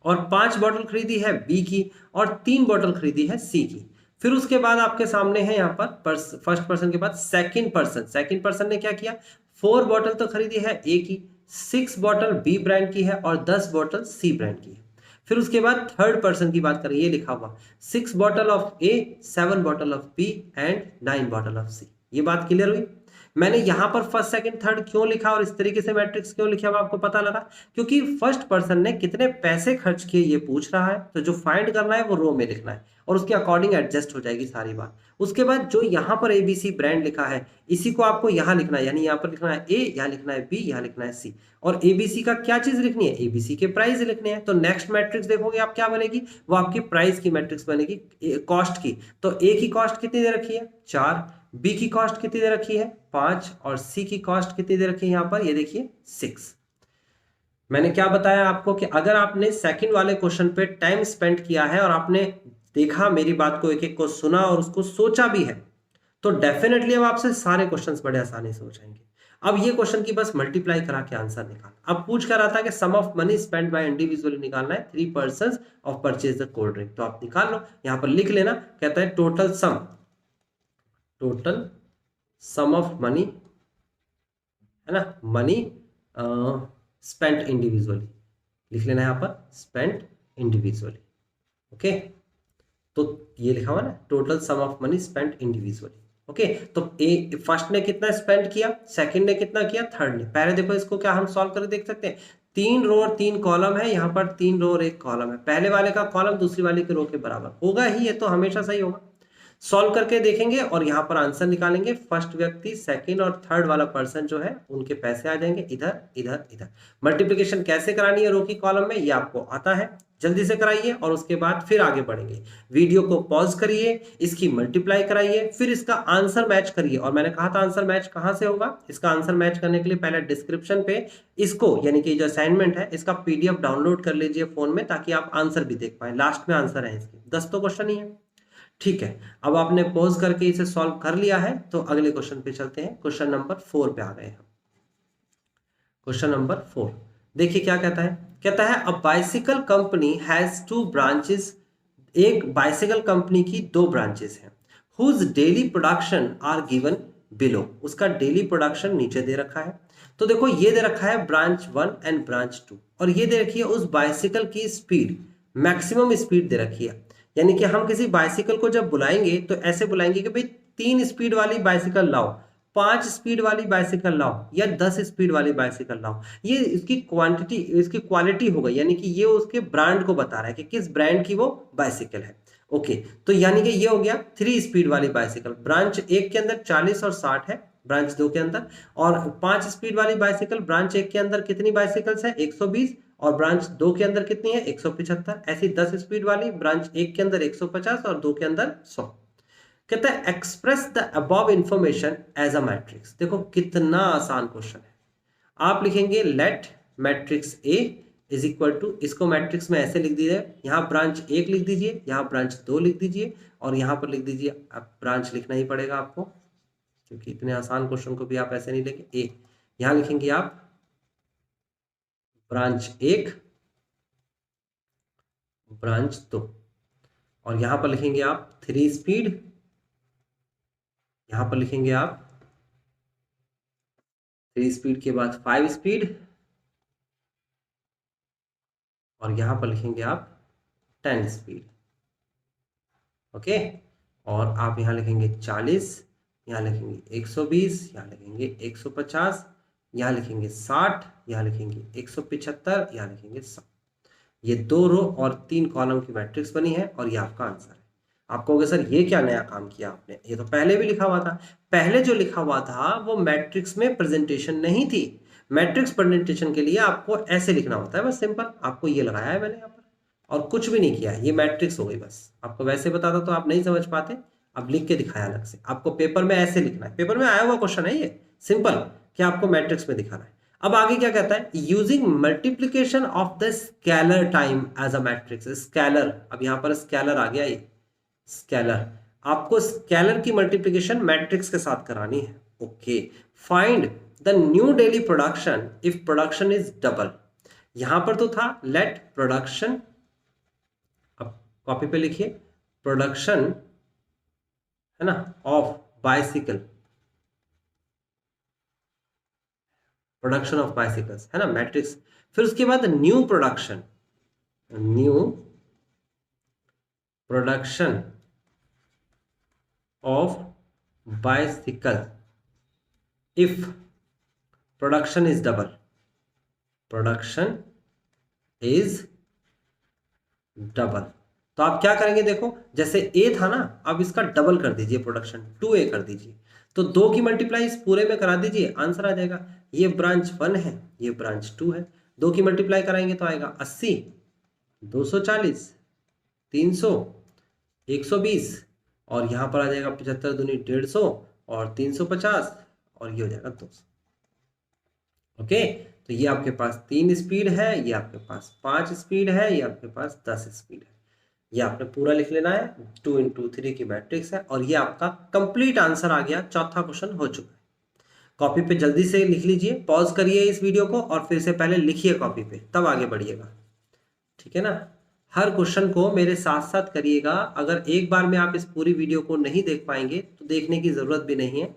और 5 बॉटल खरीदी है बी की, और 3 बॉटल खरीदी है सी की। फिर उसके बाद आपके सामने है यहाँ पर फर्स्ट पर्सन के बाद सेकंड पर्सन। सेकंड पर्सन ने क्या किया? 4 बॉटल तो खरीदी है ए की, 6 बॉटल बी ब्रांड की है और 10 बॉटल सी ब्रांड की है। फिर उसके बाद थर्ड पर्सन की बात करें, ये लिखा हुआ 6 bottle of A, 7 bottle of B and 9 bottle of C. ये बात क्लियर हुई? मैंने यहां पर फर्स्ट सेकंड थर्ड क्यों लिखा और इस तरीके से मैट्रिक्स क्यों लिखा, आपको पता लगा? क्योंकि फर्स्ट पर्सन ने कितने पैसे खर्च किए ये पूछ रहा है, तो जो फाइंड करना है वो रो में लिखना है और उसके अकॉर्डिंग एडजस्ट हो जाएगी सारी बात। उसके बाद जो यहाँ पर एबीसी ब्रांड लिखा है इसी को आपको यहाँ लिखना है, यानी यहाँ पर लिखना है ए, यहाँ लिखना है बी, यहाँ लिखना है सी। और एबीसी का क्या चीज लिखनी है? एबीसी के प्राइस लिखने हैं। तो नेक्स्ट मैट्रिक्स देखोगे आप क्या बनेगी? वो आपकी प्राइस की मैट्रिक्स बनेगी, कॉस्ट की। तो ए की कॉस्ट कितनी दे रखी है? 4, बी की कॉस्ट कितनी दे रखी है? 5, और सी की कॉस्ट कितनी दे रखी है यहाँ पर? ये देखिए 6। मैंने क्या बताया आपको कि अगर आपने सेकंड वाले क्वेश्चन पे टाइम स्पेंड किया है और आपने देखा मेरी बात को, एक एक को सुना और उसको सोचा भी है, तो डेफिनेटली अब आपसे सारे क्वेश्चंस बड़े आसानी से हो जाएंगे। अब ये क्वेश्चन की बस मल्टीप्लाई करा के आंसर निकाल। अब पूछ कर रहा था कि sum of money spend by individually निकालना है 3 persons of purchase the cold drink. तो आप निकाल लो, यहां पर लिख लेना। कहता है टोटल सम ऑफ मनी, है ना, मनी स्पेंट इंडिविजुअली, लिख लेना है यहाँ पर स्पेंट इंडिविजुअली। ओके, तो ये लिखा हुआ ना, total sum of money spent individually. Okay, तो ए फर्स्ट ने कितना स्पेंड किया, सेकंड ने कितना किया, थर्ड ने। पहले देखो इसको क्या हम सॉल्व करके देख सकते हैं। 3 रो और 3 कॉलम है, यहाँ पर 3 रो और 1 कॉलम है। पहले वाले का कॉलम दूसरी वाले के रो के बराबर होगा ही, ये तो हमेशा सही होगा। सॉल्व करके देखेंगे और यहाँ पर आंसर निकालेंगे। फर्स्ट व्यक्ति, सेकंड और थर्ड वाला पर्सन जो है उनके पैसे आ जाएंगे इधर इधर इधर। मल्टीप्लिकेशन कैसे करानी है रो की कॉलम में, ये आपको आता है, जल्दी से कराइए और उसके बाद फिर आगे बढ़ेंगे। वीडियो को पॉज करिए, इसकी मल्टीप्लाई कराइए, फिर इसका आंसर मैच करिए। और मैंने कहा था आंसर मैच कहां से होगा, इसका आंसर मैच करने के लिए पहले डिस्क्रिप्शन पे इसको, यानी कि जो असाइनमेंट है इसका पीडीएफ डाउनलोड कर लीजिए फोन में, ताकि आप आंसर भी देख पाए। लास्ट में आंसर है इसके, 10 तो क्वेश्चन ही है। ठीक है, अब आपने पॉज करके इसे सॉल्व कर लिया है, तो अगले क्वेश्चन पे चलते हैं। क्वेश्चन नंबर 4 पे आ गए हम। क्वेश्चन नंबर 4 देखिए क्या कहता है। कहता है a bicycle company has 2 branches. एक बाइसिकल कंपनी की 2 ब्रांचेस हैं, whose daily production are given below. उसका डेली प्रोडक्शन नीचे दे रखा है। तो देखो ये दे रखा है ब्रांच 1 एंड ब्रांच 2, और ये दे रखी है उस बाइसिकल की स्पीड, मैक्सिमम स्पीड दे रखी है। यानी कि हम किसी बाइसिकल को जब बुलाएंगे तो ऐसे बुलाएंगे कि भाई 3 स्पीड वाली बाइसिकल लाओ, 5 स्पीड वाली बाइसिकल लाओ, या 10 स्पीड वाली बाइसिकल लाओ। ये इसकी क्वांटिटी, इसकी क्वालिटी हो गई, यानी कि ये उसके ब्रांड को बता रहा है कि किस ब्रांड की वो बाइसिकल है। ओके, तो यानी कि ये हो गया 3 स्पीड वाली बाइसिकल। ब्रांच 1 के अंदर 40 और 60 है, ब्रांच 2 के अंदर। और 5 स्पीड वाली बाइसिकल, ब्रांच 1 के अंदर कितनी बाइसिकल्स है, 120, और ब्रांच 2 के अंदर कितनी है, 175। ऐसी 10 स्पीड वाली, ब्रांच 1 के अंदर 150 और 2 के अंदर 100। कहता है express the above information as a matrix. देखो कितना आसान क्वेश्चन है। आप लिखेंगे let matrix A is equal to, इसको मैट्रिक्स में ऐसे लिख दीजिए, यहाँ ब्रांच 1 लिख दीजिए, यहाँ ब्रांच 2 लिख दीजिए, और यहाँ पर लिख दीजिए, अब ब्रांच लिखना ही पड़ेगा आपको, क्योंकि इतने आसान क्वेश्चन को भी आप ऐसे नहीं लिखेंगे। ए यहाँ लिखेंगे आप ब्रांच 1, ब्रांच 2, और यहाँ पर लिखेंगे आप 3 स्पीड, यहाँ पर लिखेंगे आप 3 स्पीड के बाद 5 स्पीड, और यहां पर लिखेंगे आप 10 स्पीड। ओके, और आप यहां लिखेंगे 40, यहां लिखेंगे 120, यहां लिखेंगे 150, यहां लिखेंगे 60, यहां लिखेंगे 175, यहां लिखेंगे 100। ये 2 रो और 3 कॉलम की मैट्रिक्स बनी है, और ये आपका आंसर है। आप कहोगे सर ये क्या नया काम किया आपने, ये तो पहले भी लिखा हुआ था। पहले जो लिखा हुआ था वो मैट्रिक्स में प्रेजेंटेशन नहीं थी। मैट्रिक्स प्रेजेंटेशन के लिए आपको ऐसे लिखना होता है, बस सिंपल। आपको ये लगाया है मैंने यहाँ पर, और कुछ भी नहीं किया है। ये मैट्रिक्स हो गई बस। आपको वैसे बताता तो आप नहीं समझ पाते, अब लिख के दिखाया अलग से। आपको पेपर में ऐसे लिखना है, पेपर में आया हुआ क्वेश्चन है ये, सिंपल, कि आपको मैट्रिक्स में दिखाना है। अब आगे क्या कहता है, using multiplication of the scalar time as a matrix. Scalar, अब यहाँ पर स्केलर आ गया, ये स्केलर, आपको स्केलर की मल्टीप्लिकेशन मैट्रिक्स के साथ करानी है। Okay, find the new daily production if production is double. यहां पर तो था लेट प्रोडक्शन, अब कॉपी पे लिखिए प्रोडक्शन, है ना, of bicycle, production of bicycles, है ना, मैट्रिक्स। फिर उसके बाद new production, new production of bicycle if production is double, production is double. तो आप क्या करेंगे, देखो जैसे ए था ना, अब इसका डबल कर दीजिए, प्रोडक्शन 2a कर दीजिए। तो 2 की मल्टीप्लाई इस पूरे में करा दीजिए, आंसर आ जाएगा। ये ब्रांच 1 है, ये ब्रांच 2 है। 2 की मल्टीप्लाई कराएंगे तो आएगा 80, 240, 300, 120, और यहाँ पर आ जाएगा 75 दूनी 150 और 350, और ये हो जाएगा 200। ओके, तो ये आपके पास 3 स्पीड है, ये आपके पास 5 स्पीड है, ये आपके पास 10 स्पीड है। ये आपने पूरा लिख लेना है, 2 into 3 की मैट्रिक्स है, और ये आपका कंप्लीट आंसर आ गया। चौथा क्वेश्चन हो चुका है। कॉपी पे जल्दी से लिख लीजिए, पॉज करिए इस वीडियो को और फिर से पहले लिखिए कॉपी पे, तब आगे बढ़िएगा, ठीक है ना। हर क्वेश्चन को मेरे साथ साथ करिएगा। अगर एक बार में आप इस पूरी वीडियो को नहीं देख पाएंगे तो देखने की जरूरत भी नहीं है।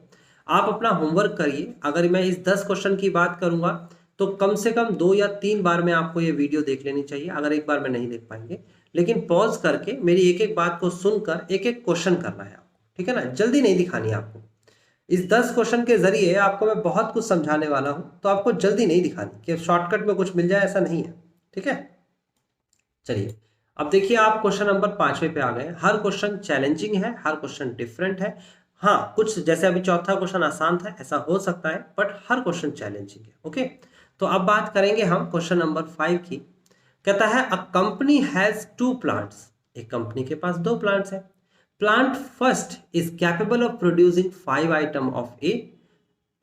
आप अपना होमवर्क करिए। अगर मैं इस 10 क्वेश्चन की बात करूंगा तो कम से कम 2 या 3 बार में आपको ये वीडियो देख लेनी चाहिए, अगर एक बार में नहीं देख पाएंगे। लेकिन पॉज करके मेरी एक एक बात को सुनकर एक एक क्वेश्चन करना है आपको, ठीक है ना। जल्दी नहीं दिखानी है आपको। इस 10 क्वेश्चन के जरिए आपको मैं बहुत कुछ समझाने वाला हूं, तो आपको जल्दी नहीं दिखानी कि शॉर्टकट में कुछ मिल जाए, ऐसा नहीं है, ठीक है। चलिए अब देखिए, आप क्वेश्चन नंबर 5वें पे आ गए। हर क्वेश्चन चैलेंजिंग है, हर क्वेश्चन डिफरेंट है। हाँ, कुछ जैसे अभी चौथा क्वेश्चन आसान था, ऐसा हो सकता है, बट हर क्वेश्चन चैलेंजिंग है। ओके, तो अब बात करेंगे हम क्वेश्चन नंबर 5 की। कहता है अ कंपनी हैज 2 प्लांट्स। एक कंपनी के पास 2 प्लांट्स है। Plant first is capable of producing 5 item of A,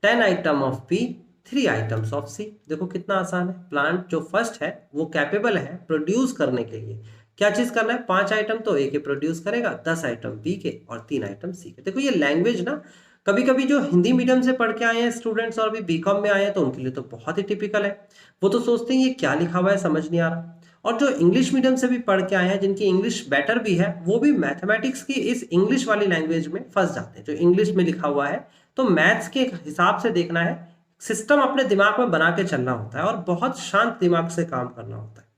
10 item of B, 3 items of C. देखो कितना आसान है। प्लांट जो फर्स्ट है वो कैपेबल है प्रोड्यूस करने के लिए। क्या चीज करना है? 5 आइटम तो ए के प्रोड्यूस करेगा, 10 आइटम बी के और 3 आइटम सी के। देखो ये लैंग्वेज ना, कभी कभी जो हिंदी मीडियम से पढ़ के आए हैं स्टूडेंट्स और भी बीकॉम में आए हैं तो उनके लिए तो बहुत ही टिपिकल है। वो तो सोचते हैं ये क्या लिखा हुआ है, समझ नहीं आ रहा। और जो इंग्लिश मीडियम से भी पढ़ के आए हैं, जिनकी इंग्लिश बेटर भी है, वो भी मैथमेटिक्स की इस इंग्लिश वाली लैंग्वेज में फंस जाते हैं। जो इंग्लिश में लिखा हुआ है तो मैथ्स के हिसाब से देखना है, सिस्टम अपने दिमाग में बना के चलना होता है और बहुत शांत दिमाग से काम करना होता है।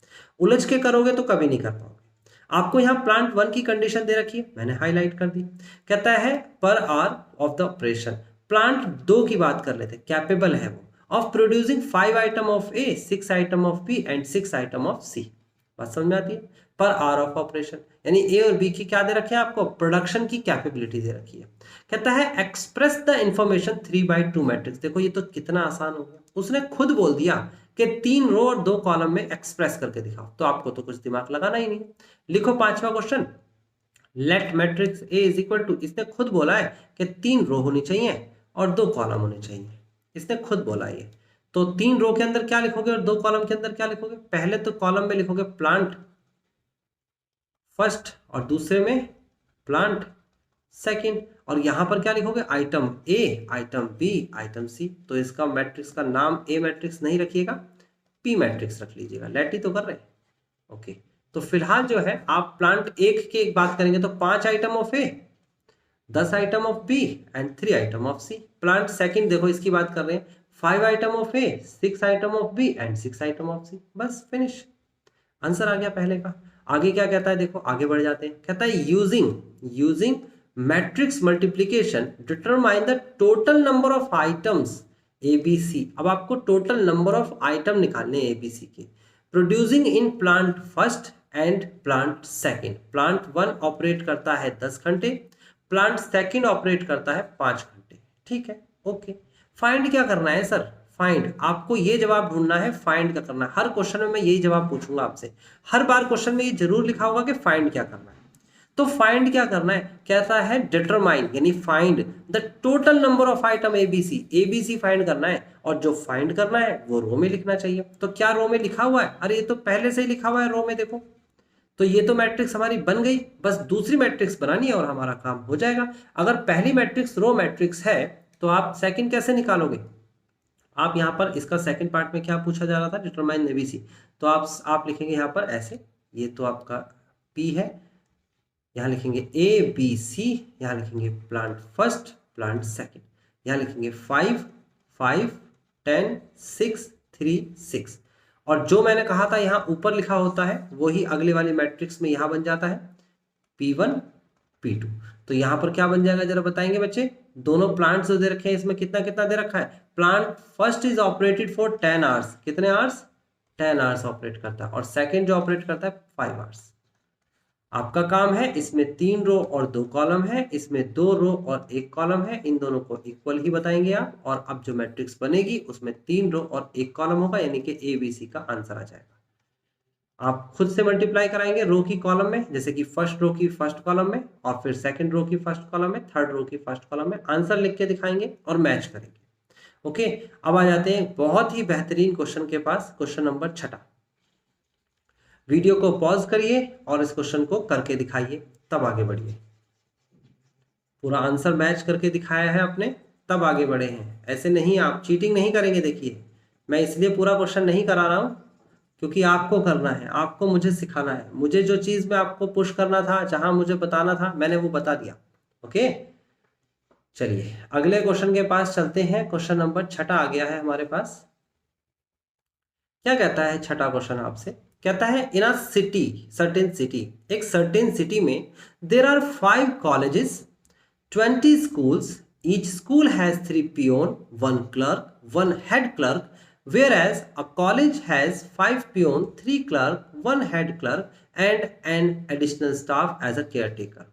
उलझ के करोगे तो कभी नहीं कर पाओगे। आपको यहाँ प्लांट 1 की कंडीशन दे रखी है, मैंने हाईलाइट कर दी। कहता है per hour of the operation. Plant 2 की बात कर लेते, कैपेबल है वो of producing 5 item of A, 6 item of B and 6 item of C. बात समझ में आती है? पर आवर ऑफ ऑपरेशन यानी ए और बी की क्या दे रखे हैं आपको? प्रोडक्शन की कैपेबिलिटी दे रखी है। कहता है एक्सप्रेस द इंफॉर्मेशन 3/2 मैट्रिक्स। देखो ये तो कितना आसान हो गया, उसने खुद बोल दिया कि 3 रो और 2 कॉलम में एक्सप्रेस करके दिखाओ, तो आपको तो कुछ दिमाग लगाना ही नहीं। लिखो 5वां question, let matrix A is equal to, इसने खुद बोला है कि 3 रो होनी चाहिए और 2 कॉलम होने चाहिए, इसने खुद बोला है। तो 3 रो के अंदर क्या लिखोगे और 2 कॉलम के अंदर क्या लिखोगे? पहले तो कॉलम में लिखोगे प्लांट फर्स्ट और दूसरे में प्लांट सेकंड, और यहां पर क्या लिखोगे? आइटम ए, आइटम बी, आइटम सी। तो इसका मैट्रिक्स का नाम ए मैट्रिक्स नहीं रखिएगा, पी मैट्रिक्स रख लीजिएगा। लेट ही तो कर रहे हैं। ओके, तो फिलहाल जो है आप प्लांट 1 की एक बात करेंगे तो 5 item of A, 10 item of B and 3 item of C. Plant second देखो इसकी बात कर रहे हैं, 5 item of A, 6 item of B and 6 item of C. बस फिनिश, आंसर आ गया पहले का। आगे क्या कहता है देखो, आगे बढ़ जाते हैं। कहता है using matrix multiplication determine the total number of items A B C. अब आपको टोटल नंबर ऑफ आइटम निकालने हैं ए बी सी के, producing in plant first and plant second. Plant 1 operate करता है 10 घंटे, प्लांट सेकंड ऑपरेट करता है 5 घंटे। ठीक है, ओके। फाइंड क्या करना है सर? फाइंड, आपको ये जवाब ढूंढना है, फाइंड क्या करना है। हर क्वेश्चन में मैं यही जवाब पूछूंगा आपसे, हर बार क्वेश्चन में ये जरूर लिखा होगा कि फाइंड क्या करना है। तो फाइंड क्या करना है? कहता है डिटरमाइन यानी find the total number of item ABC find करना है, और जो फाइंड करना है वो रो में लिखना चाहिए। तो क्या रो में लिखा हुआ है? अरे ये तो पहले से ही लिखा हुआ है रो में, देखो। तो ये तो मैट्रिक्स हमारी बन गई, बस दूसरी मैट्रिक्स बनानी है और हमारा काम हो जाएगा। अगर पहली मैट्रिक्स रो मैट्रिक्स है तो आप सेकंड कैसे निकालोगे? आप यहाँ पर इसका सेकंड पार्ट में क्या पूछा जा रहा था? Determine ABC. तो आप लिखेंगे यहाँ पर ऐसे, ये तो आपका पी है, यहाँ लिखेंगे ए बी सी, यहाँ लिखेंगे प्लांट फर्स्ट प्लांट सेकंड, यहाँ लिखेंगे 5 5 10 6 3 6, और जो मैंने कहा था यहाँ ऊपर लिखा होता है वही अगले वाली मैट्रिक्स में यहाँ बन जाता है P1 P2। तो यहाँ पर क्या बन जाएगा जरा बताएंगे बच्चे? दोनों प्लांट्स जो दे रखे हैं इसमें कितना कितना दे रखा है? Plant first is operated for 10 hours. कितने आवर्स? 10 आवर्स ऑपरेट करता है, और सेकंड जो ऑपरेट करता है 5 आवर्स। आपका काम है, इसमें 3 रो और 2 कॉलम है, इसमें 2 रो और 1 कॉलम है, इन दोनों को इक्वल ही बताएंगे आप। और अब जो मैट्रिक्स बनेगी उसमें 3 रो और 1 कॉलम होगा, यानी कि ए बी सी का आंसर आ जाएगा। आप खुद से मल्टीप्लाई कराएंगे रो की कॉलम में, जैसे कि फर्स्ट रो की फर्स्ट कॉलम में, और फिर सेकंड रो की फर्स्ट कॉलम में, थर्ड रो की फर्स्ट कॉलम में, आंसर लिख के दिखाएंगे और मैच करेंगे। ओके, अब आ जाते हैं बहुत ही बेहतरीन क्वेश्चन के पास, क्वेश्चन नंबर 6। वीडियो को पॉज करिए और इस क्वेश्चन को करके दिखाइए, तब आगे बढ़िए। पूरा आंसर मैच करके दिखाया है आपने, तब आगे बढ़े हैं। ऐसे नहीं, आप चीटिंग नहीं करेंगे। देखिए, मैं इसलिए पूरा क्वेश्चन नहीं करा रहा हूँ क्योंकि आपको करना है, आपको मुझे सिखाना है। मुझे जो चीज़ में आपको पुश करना था, जहां मुझे बताना था, मैंने वो बता दिया। ओके, चलिए अगले क्वेश्चन के पास चलते हैं। क्वेश्चन नंबर 6 आ गया है हमारे पास। क्या कहता है 6वां क्वेश्चन आपसे? कहता है in a city, certain city, एक सर्टेन सिटी में there are 5 colleges, 20 schools. Each school has 3 peon, 1 clerk, 1 head clerk, whereas a college has 5 peon, 3 clerk, 1 head clerk, and an additional staff as a caretaker.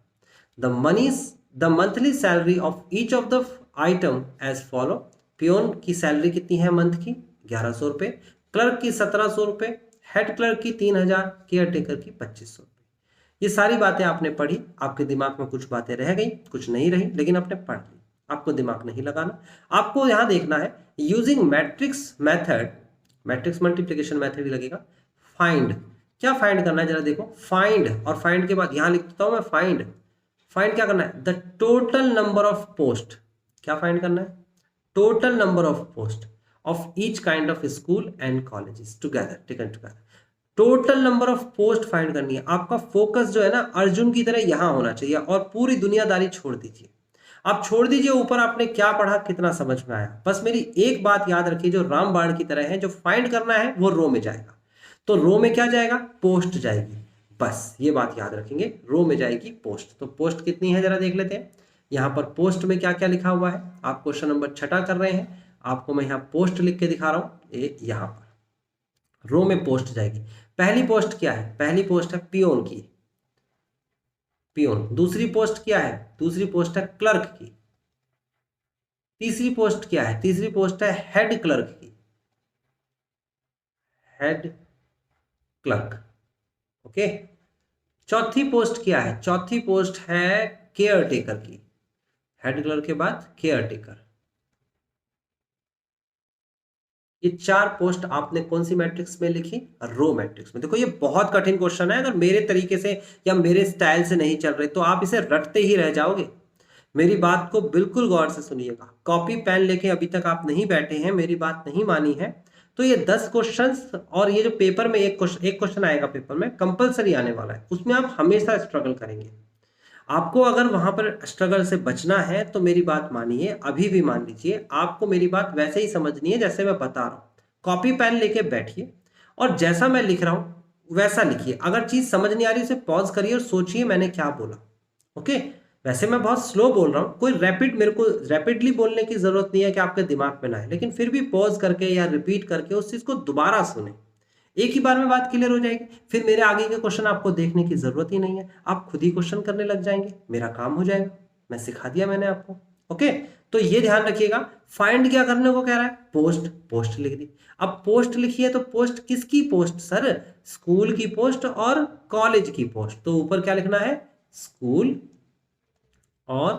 The monthly salary of each of the item as follow. Peon की salary कितनी है month की? 1100 रुपये, clerk की 1700 रुपये, head clerk की 3000, care taker की 2500 रुपये। ये सारी बातें आपने पढ़ी, आपके दिमाग में कुछ बातें रह गई, कुछ नहीं रही, लेकिन आपने पढ़ ली। आपको दिमाग नहीं लगाना, आपको यहां देखना है using matrix method, matrix multiplication method ही लगेगा। फाइंड, क्या फाइंड करना है जरा देखो। फाइंड और फाइंड के बाद यहां लिख देता हूं मैं फाइंड। फाइंड क्या करना है? The total number of post. क्या फाइंड करना है? Total number of post of each kind of school and colleges together, taken together. Total number of post find करनी है। आपका फोकस जो है ना अर्जुन की तरह यहां होना चाहिए, और पूरी दुनियादारी छोड़ दीजिए। आप छोड़ दीजिए ऊपर आपने क्या पढ़ा, कितना समझ में आया। बस मेरी एक बात याद रखिए, जो रामबाण की तरह है, जो फाइंड करना है वो रो में जाएगा। तो रो में क्या जाएगा? पोस्ट जाएगी। बस ये बात याद रखेंगे, रो में जाएगी पोस्ट। तो पोस्ट कितनी है जरा देख लेते हैं। यहाँ पर पोस्ट में क्या क्या लिखा हुआ है। आप क्वेश्चन नंबर 6 कर रहे हैं, आपको मैं यहाँ पोस्ट लिख के दिखा रहा हूँ। यहाँ पर रो में पोस्ट जाएगी। पहली पोस्ट क्या है? पहली पोस्ट है पियोन की, पियोन। दूसरी पोस्ट क्या है? दूसरी पोस्ट है क्लर्क की। तीसरी पोस्ट क्या है? तीसरी पोस्ट है हेड क्लर्क की, हेड क्लर्क। ओके, चौथी पोस्ट क्या है? चौथी पोस्ट है केयर टेकर की। हेड क्लर्क के बाद केयर टेकर। ये 4 पोस्ट आपने कौन सी मैट्रिक्स में लिखी? रो मैट्रिक्स में। देखो ये बहुत कठिन क्वेश्चन है, अगर मेरे तरीके से या मेरे स्टाइल से नहीं चल रहे तो आप इसे रटते ही रह जाओगे। मेरी बात को बिल्कुल गौर से सुनिएगा। कॉपी पेन लेके अभी तक आप नहीं बैठे हैं, मेरी बात नहीं मानी है, तो ये 10 क्वेश्चंस और ये जो पेपर में एक क्वेश्चन आएगा, पेपर में कंपलसरी आने वाला है, उसमें आप हमेशा स्ट्रगल करेंगे। आपको अगर वहां पर स्ट्रगल से बचना है तो मेरी बात मानिए, अभी भी मान लीजिए। आपको मेरी बात वैसे ही समझनी है जैसे मैं बता रहा हूँ। कॉपी पेन लेके बैठिए और जैसा मैं लिख रहा हूँ वैसा लिखिए। अगर चीज समझ नहीं आ रही उसे पॉज करिए और सोचिए मैंने क्या बोला। ओके, वैसे मैं बहुत स्लो बोल रहा हूँ, कोई रैपिड, मेरे को रैपिडली बोलने की जरूरत नहीं है कि आपके दिमाग में ना आए, लेकिन फिर भी पॉज करके या रिपीट करके उस चीज को दोबारा सुने। एक ही बार में बात क्लियर हो जाएगी, फिर मेरे आगे के क्वेश्चन आपको देखने की जरूरत ही नहीं है, आप खुद ही क्वेश्चन करने लग जाएंगे, मेरा काम हो जाएगा, मैं सिखा दिया मैंने आपको। ओके, तो ये ध्यान रखिएगा। फाइंड क्या करने को कह रहा है? पोस्ट, पोस्ट लिख दी। अब पोस्ट लिखी है तो पोस्ट किसकी पोस्ट सर? स्कूल की पोस्ट और कॉलेज की पोस्ट। तो ऊपर क्या लिखना है? स्कूल और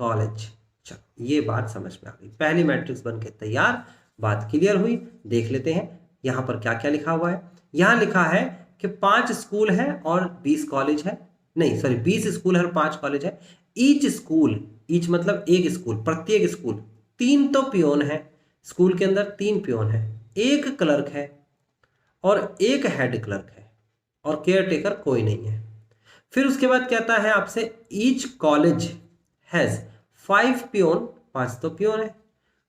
कॉलेज। चलो ये बात समझ में आ गई, पहली मैट्रिक्स बन के तैयार, बात क्लियर हुई। देख लेते हैं यहां पर क्या क्या लिखा हुआ है। यहां लिखा है कि 5 स्कूल है और 20 कॉलेज है, नहीं सॉरी 20 स्कूल है और 5 कॉलेज है। ईच स्कूल, ईच मतलब एक स्कूल, प्रत्येक स्कूल, 3 तो पियोन है, स्कूल के अंदर 3 पियोन है, एक क्लर्क है और एक हेड क्लर्क है, और केयर टेकर कोई नहीं है। फिर उसके बाद कहता है आपसे ईच कॉलेज हैज 5 पियोन, 5 तो पियोन है।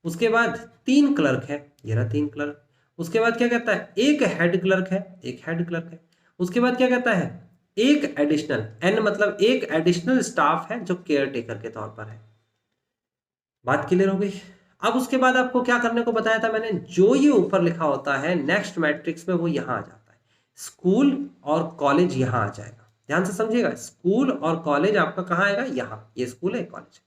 उसके बाद 3 क्लर्क है, ये रहा 3 क्लर्क। उसके बाद क्या कहता है? एक हेड क्लर्क है, एक हेड क्लर्क है। उसके बाद क्या कहता है? एक एडिशनल, एन मतलब एक एडिशनल स्टाफ है जो केयर टेकर के तौर पर है। बात क्लियर हो गई। अब उसके बाद आपको क्या करने को बताया था मैंने? जो ये ऊपर लिखा होता है नेक्स्ट मैट्रिक्स में वो यहां आ जाता है, स्कूल और कॉलेज यहां आ जाएगा। ध्यान से समझिएगा, स्कूल और कॉलेज आपका कहां आएगा? यहां, ये स्कूल है, कॉलेज।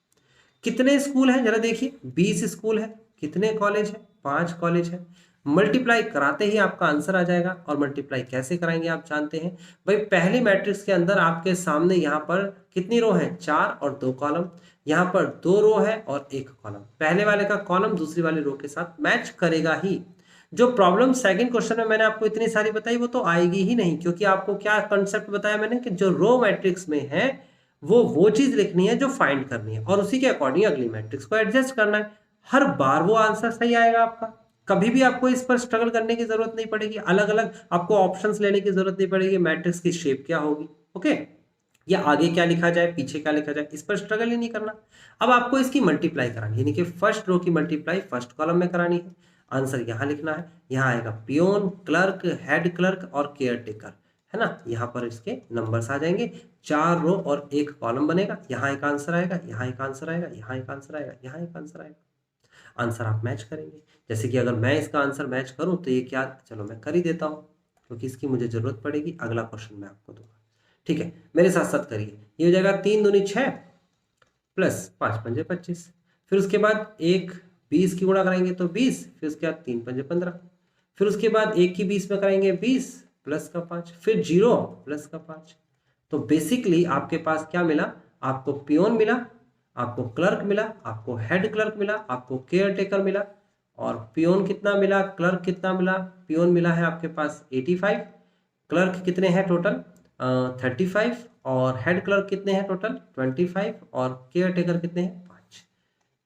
कितने स्कूल हैं जरा देखिए? 20 स्कूल है। कितने कॉलेज है? 5 कॉलेज है। मल्टीप्लाई कराते ही आपका आंसर आ जाएगा, और मल्टीप्लाई कैसे कराएंगे आप जानते हैं भाई। पहली मैट्रिक्स के अंदर आपके सामने यहाँ पर कितनी रो है? 4 और 2 कॉलम। यहाँ पर 2 रो है और 1 कॉलम, पहले वाले का कॉलम दूसरी वाले रो के साथ मैच करेगा ही। जो प्रॉब्लम सेकंड क्वेश्चन में मैंने आपको इतनी सारी बताई वो तो आएगी ही नहीं, क्योंकि आपको क्या कंसेप्ट बताया मैंने कि जो रो मैट्रिक्स में है वो चीज लिखनी है जो फाइंड करनी है, और उसी के अकॉर्डिंग अगली मैट्रिक्स को एडजस्ट करना है। हर बार वो आंसर सही आएगा आपका, कभी भी आपको इस पर स्ट्रगल करने की जरूरत नहीं पड़ेगी, अलग अलग आपको ऑप्शंस लेने की जरूरत नहीं पड़ेगी, मैट्रिक्स की शेप क्या होगी, ओके, या आगे क्या लिखा जाए पीछे क्या लिखा जाए, इस पर स्ट्रगल ही नहीं करना। अब आपको इसकी मल्टीप्लाई करानी है, यानी कि फर्स्ट रो की मल्टीप्लाई फर्स्ट कॉलम में करानी है। आंसर यहाँ लिखना है, यहाँ आएगा पियोन, क्लर्क, हेड क्लर्क और केयर टेकर, है ना। यहाँ पर इसके नंबर्स आ जाएंगे, 4 रो और 1 कॉलम बनेगा, यहाँ एक आंसर आएगा, यहाँ एक आंसर आएगा, यहाँ एक आंसर आएगा, यहाँ एक आंसर आएगा। आंसर आप मैच करेंगे। जैसे कि अगर मैं इसका आंसर मैच करूं तो ये क्या, चलो मैं कर ही देता हूं क्योंकि इसकी मुझे जरूरत पड़ेगी, अगला क्वेश्चन मैं आपको दूंगा, ठीक है। मेरे साथ साथ करिए, ये हो जाएगा 3 दूनी 6 प्लस 5 पंजे 25, फिर उसके बाद 1 20 की गुणा कराएंगे तो 20, फिर उसके बाद 3 पंजे 15, फिर उसके बाद 1 की 20 में कराएंगे 20 प्लस का 5, फिर 0 प्लस का 5। तो बेसिकली आपके पास क्या मिला, आपको पियोन मिला, आपको क्लर्क मिला, आपको हेड क्लर्क मिला, आपको केयर टेकर मिला, और पियोन कितना मिला, क्लर्क कितना मिला, पियोन मिला है आपके पास 85, क्लर्क कितने हैं टोटल 35, और हेड क्लर्क कितने हैं टोटल 25, और केयर टेकर कितने हैं 5।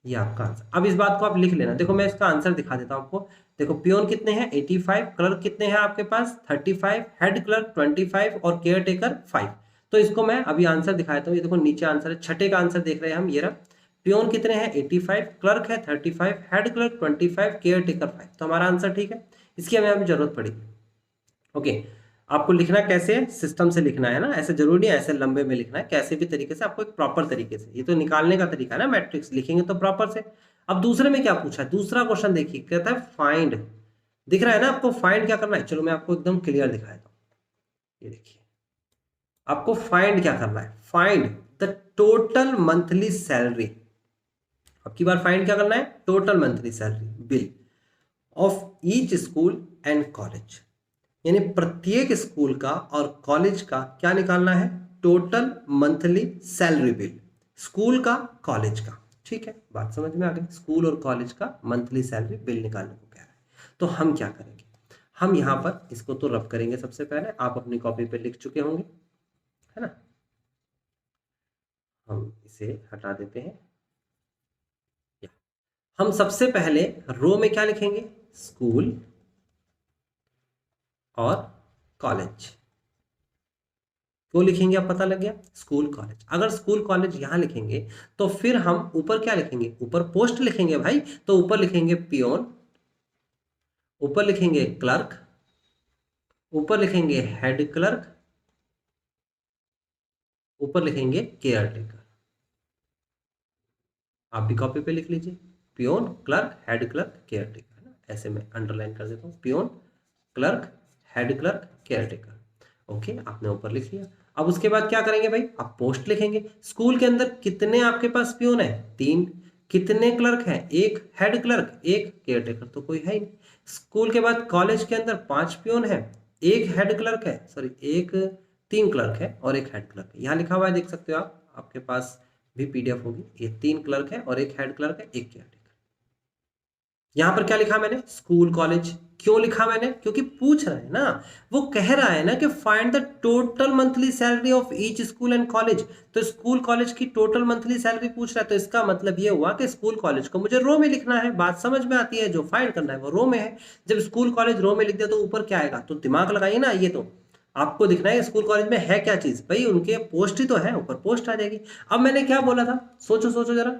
ये आपका आंसर। अब इस बात को आप लिख लेना, देखो मैं इसका आंसर दिखा देता हूं आपको। देखो पियोन कितने हैं 85, क्लर्क कितने हैं आपके पास 35, हेड क्लर्क 25 और केयर टेकर 5। तो इसको मैं अभी आंसर दिखाता हूँ, ये देखो नीचे आंसर है, छठे का आंसर देख रहे हैं हम, ये रहा। पियोन कितने हैं 85, क्लर्क है 35, हेड क्लर्क 25, केयर टेकर 5। तो हमारा आंसर ठीक है, इसकी हमें अभी जरूरत पड़ेगी, ओके। आपको लिखना कैसे है, सिस्टम से लिखना है ना, ऐसे जरूरी नहीं है ऐसे लंबे में लिखना है, कैसे भी तरीके से आपको एक प्रॉपर तरीके से, ये तो निकालने का तरीका है ना, मैट्रिक्स लिखेंगे तो प्रॉपर से। अब दूसरे में क्या पूछा है, दूसरा क्वेश्चन देखिए, कहता है फाइंड, दिख रहा है ना आपको फाइंड क्या करना है, चलो मैं आपको एकदम क्लियर दिखा देता हूं। ये देखिए, आपको फाइंड क्या करना है, find the total monthly salary. अब की बार फाइंड क्या करना है, total monthly salary bill of each school and college, यानी प्रत्येक स्कूल का और कॉलेज का क्या निकालना है, total monthly salary bill, school का कॉलेज का, ठीक है, बात समझ में आ गई। स्कूल और कॉलेज का मंथली सैलरी बिल निकालने को कह रहा है, तो हम क्या करेंगे, हम यहाँ पर इसको तो रब करेंगे सबसे पहले, आप अपनी कॉपी पे लिख चुके होंगे, है ना। हम इसे हटा देते हैं, हम सबसे पहले रो में क्या लिखेंगे, स्कूल और कॉलेज, क्यों लिखेंगे अब पता लग गया, स्कूल कॉलेज। अगर स्कूल कॉलेज यहां लिखेंगे तो फिर हम ऊपर क्या लिखेंगे, ऊपर पोस्ट लिखेंगे भाई, तो ऊपर लिखेंगे पियोन, ऊपर लिखेंगे क्लर्क, ऊपर लिखेंगे हेड क्लर्क, ऊपर लिखेंगे केयर टेकर। आप भी कॉपी पे लिख लीजिए, peon, clerk, head clerk, caretaker, है ना, ऐसे मैं अंडरलाइन कर देता हूँ, peon, clerk, head clerk, caretaker. Okay, आपने ऊपर लिख लिया। अब उसके बाद क्या करेंगे भाई, आप पोस्ट लिखेंगे। स्कूल के अंदर कितने आपके पास पियोन है, 3, कितने क्लर्क हैं, 1 हेड क्लर्क, 1 केयर टेकर, तो कोई है ही नहीं। स्कूल के बाद कॉलेज के अंदर 5 पियोन है, 1 हेड क्लर्क है, सॉरी 1 3 क्लर्क है और 1 हेड क्लर्क है, यहाँ लिखा हुआ है देख सकते हो आप, आपके पास भी पीडीएफ होगी, ये 3 क्लर्क है और 1 हेड क्लर्क है, 1 केयर टेकर। यहां पर क्या लिखा मैंने, स्कूल कॉलेज, क्यों लिखा मैंने, क्योंकि पूछ रहा है ना, वो कह रहा है ना कि find the total monthly salary of each school and college, तो स्कूल कॉलेज की टोटल मंथली सैलरी पूछ रहा है, तो इसका मतलब ये हुआ कि स्कूल कॉलेज को मुझे रो में लिखना है, बात समझ में आती है, जो फाइंड करना है वो रो में है। जब स्कूल कॉलेज रो में लिख दिया तो ऊपर क्या आएगा, तो दिमाग लगाइए ना, ये तो आपको दिखना है स्कूल कॉलेज में है क्या चीज, भाई उनके पोस्ट ही तो है, ऊपर पोस्ट आ जाएगी। अब मैंने क्या बोला था, सोचो सोचो जरा,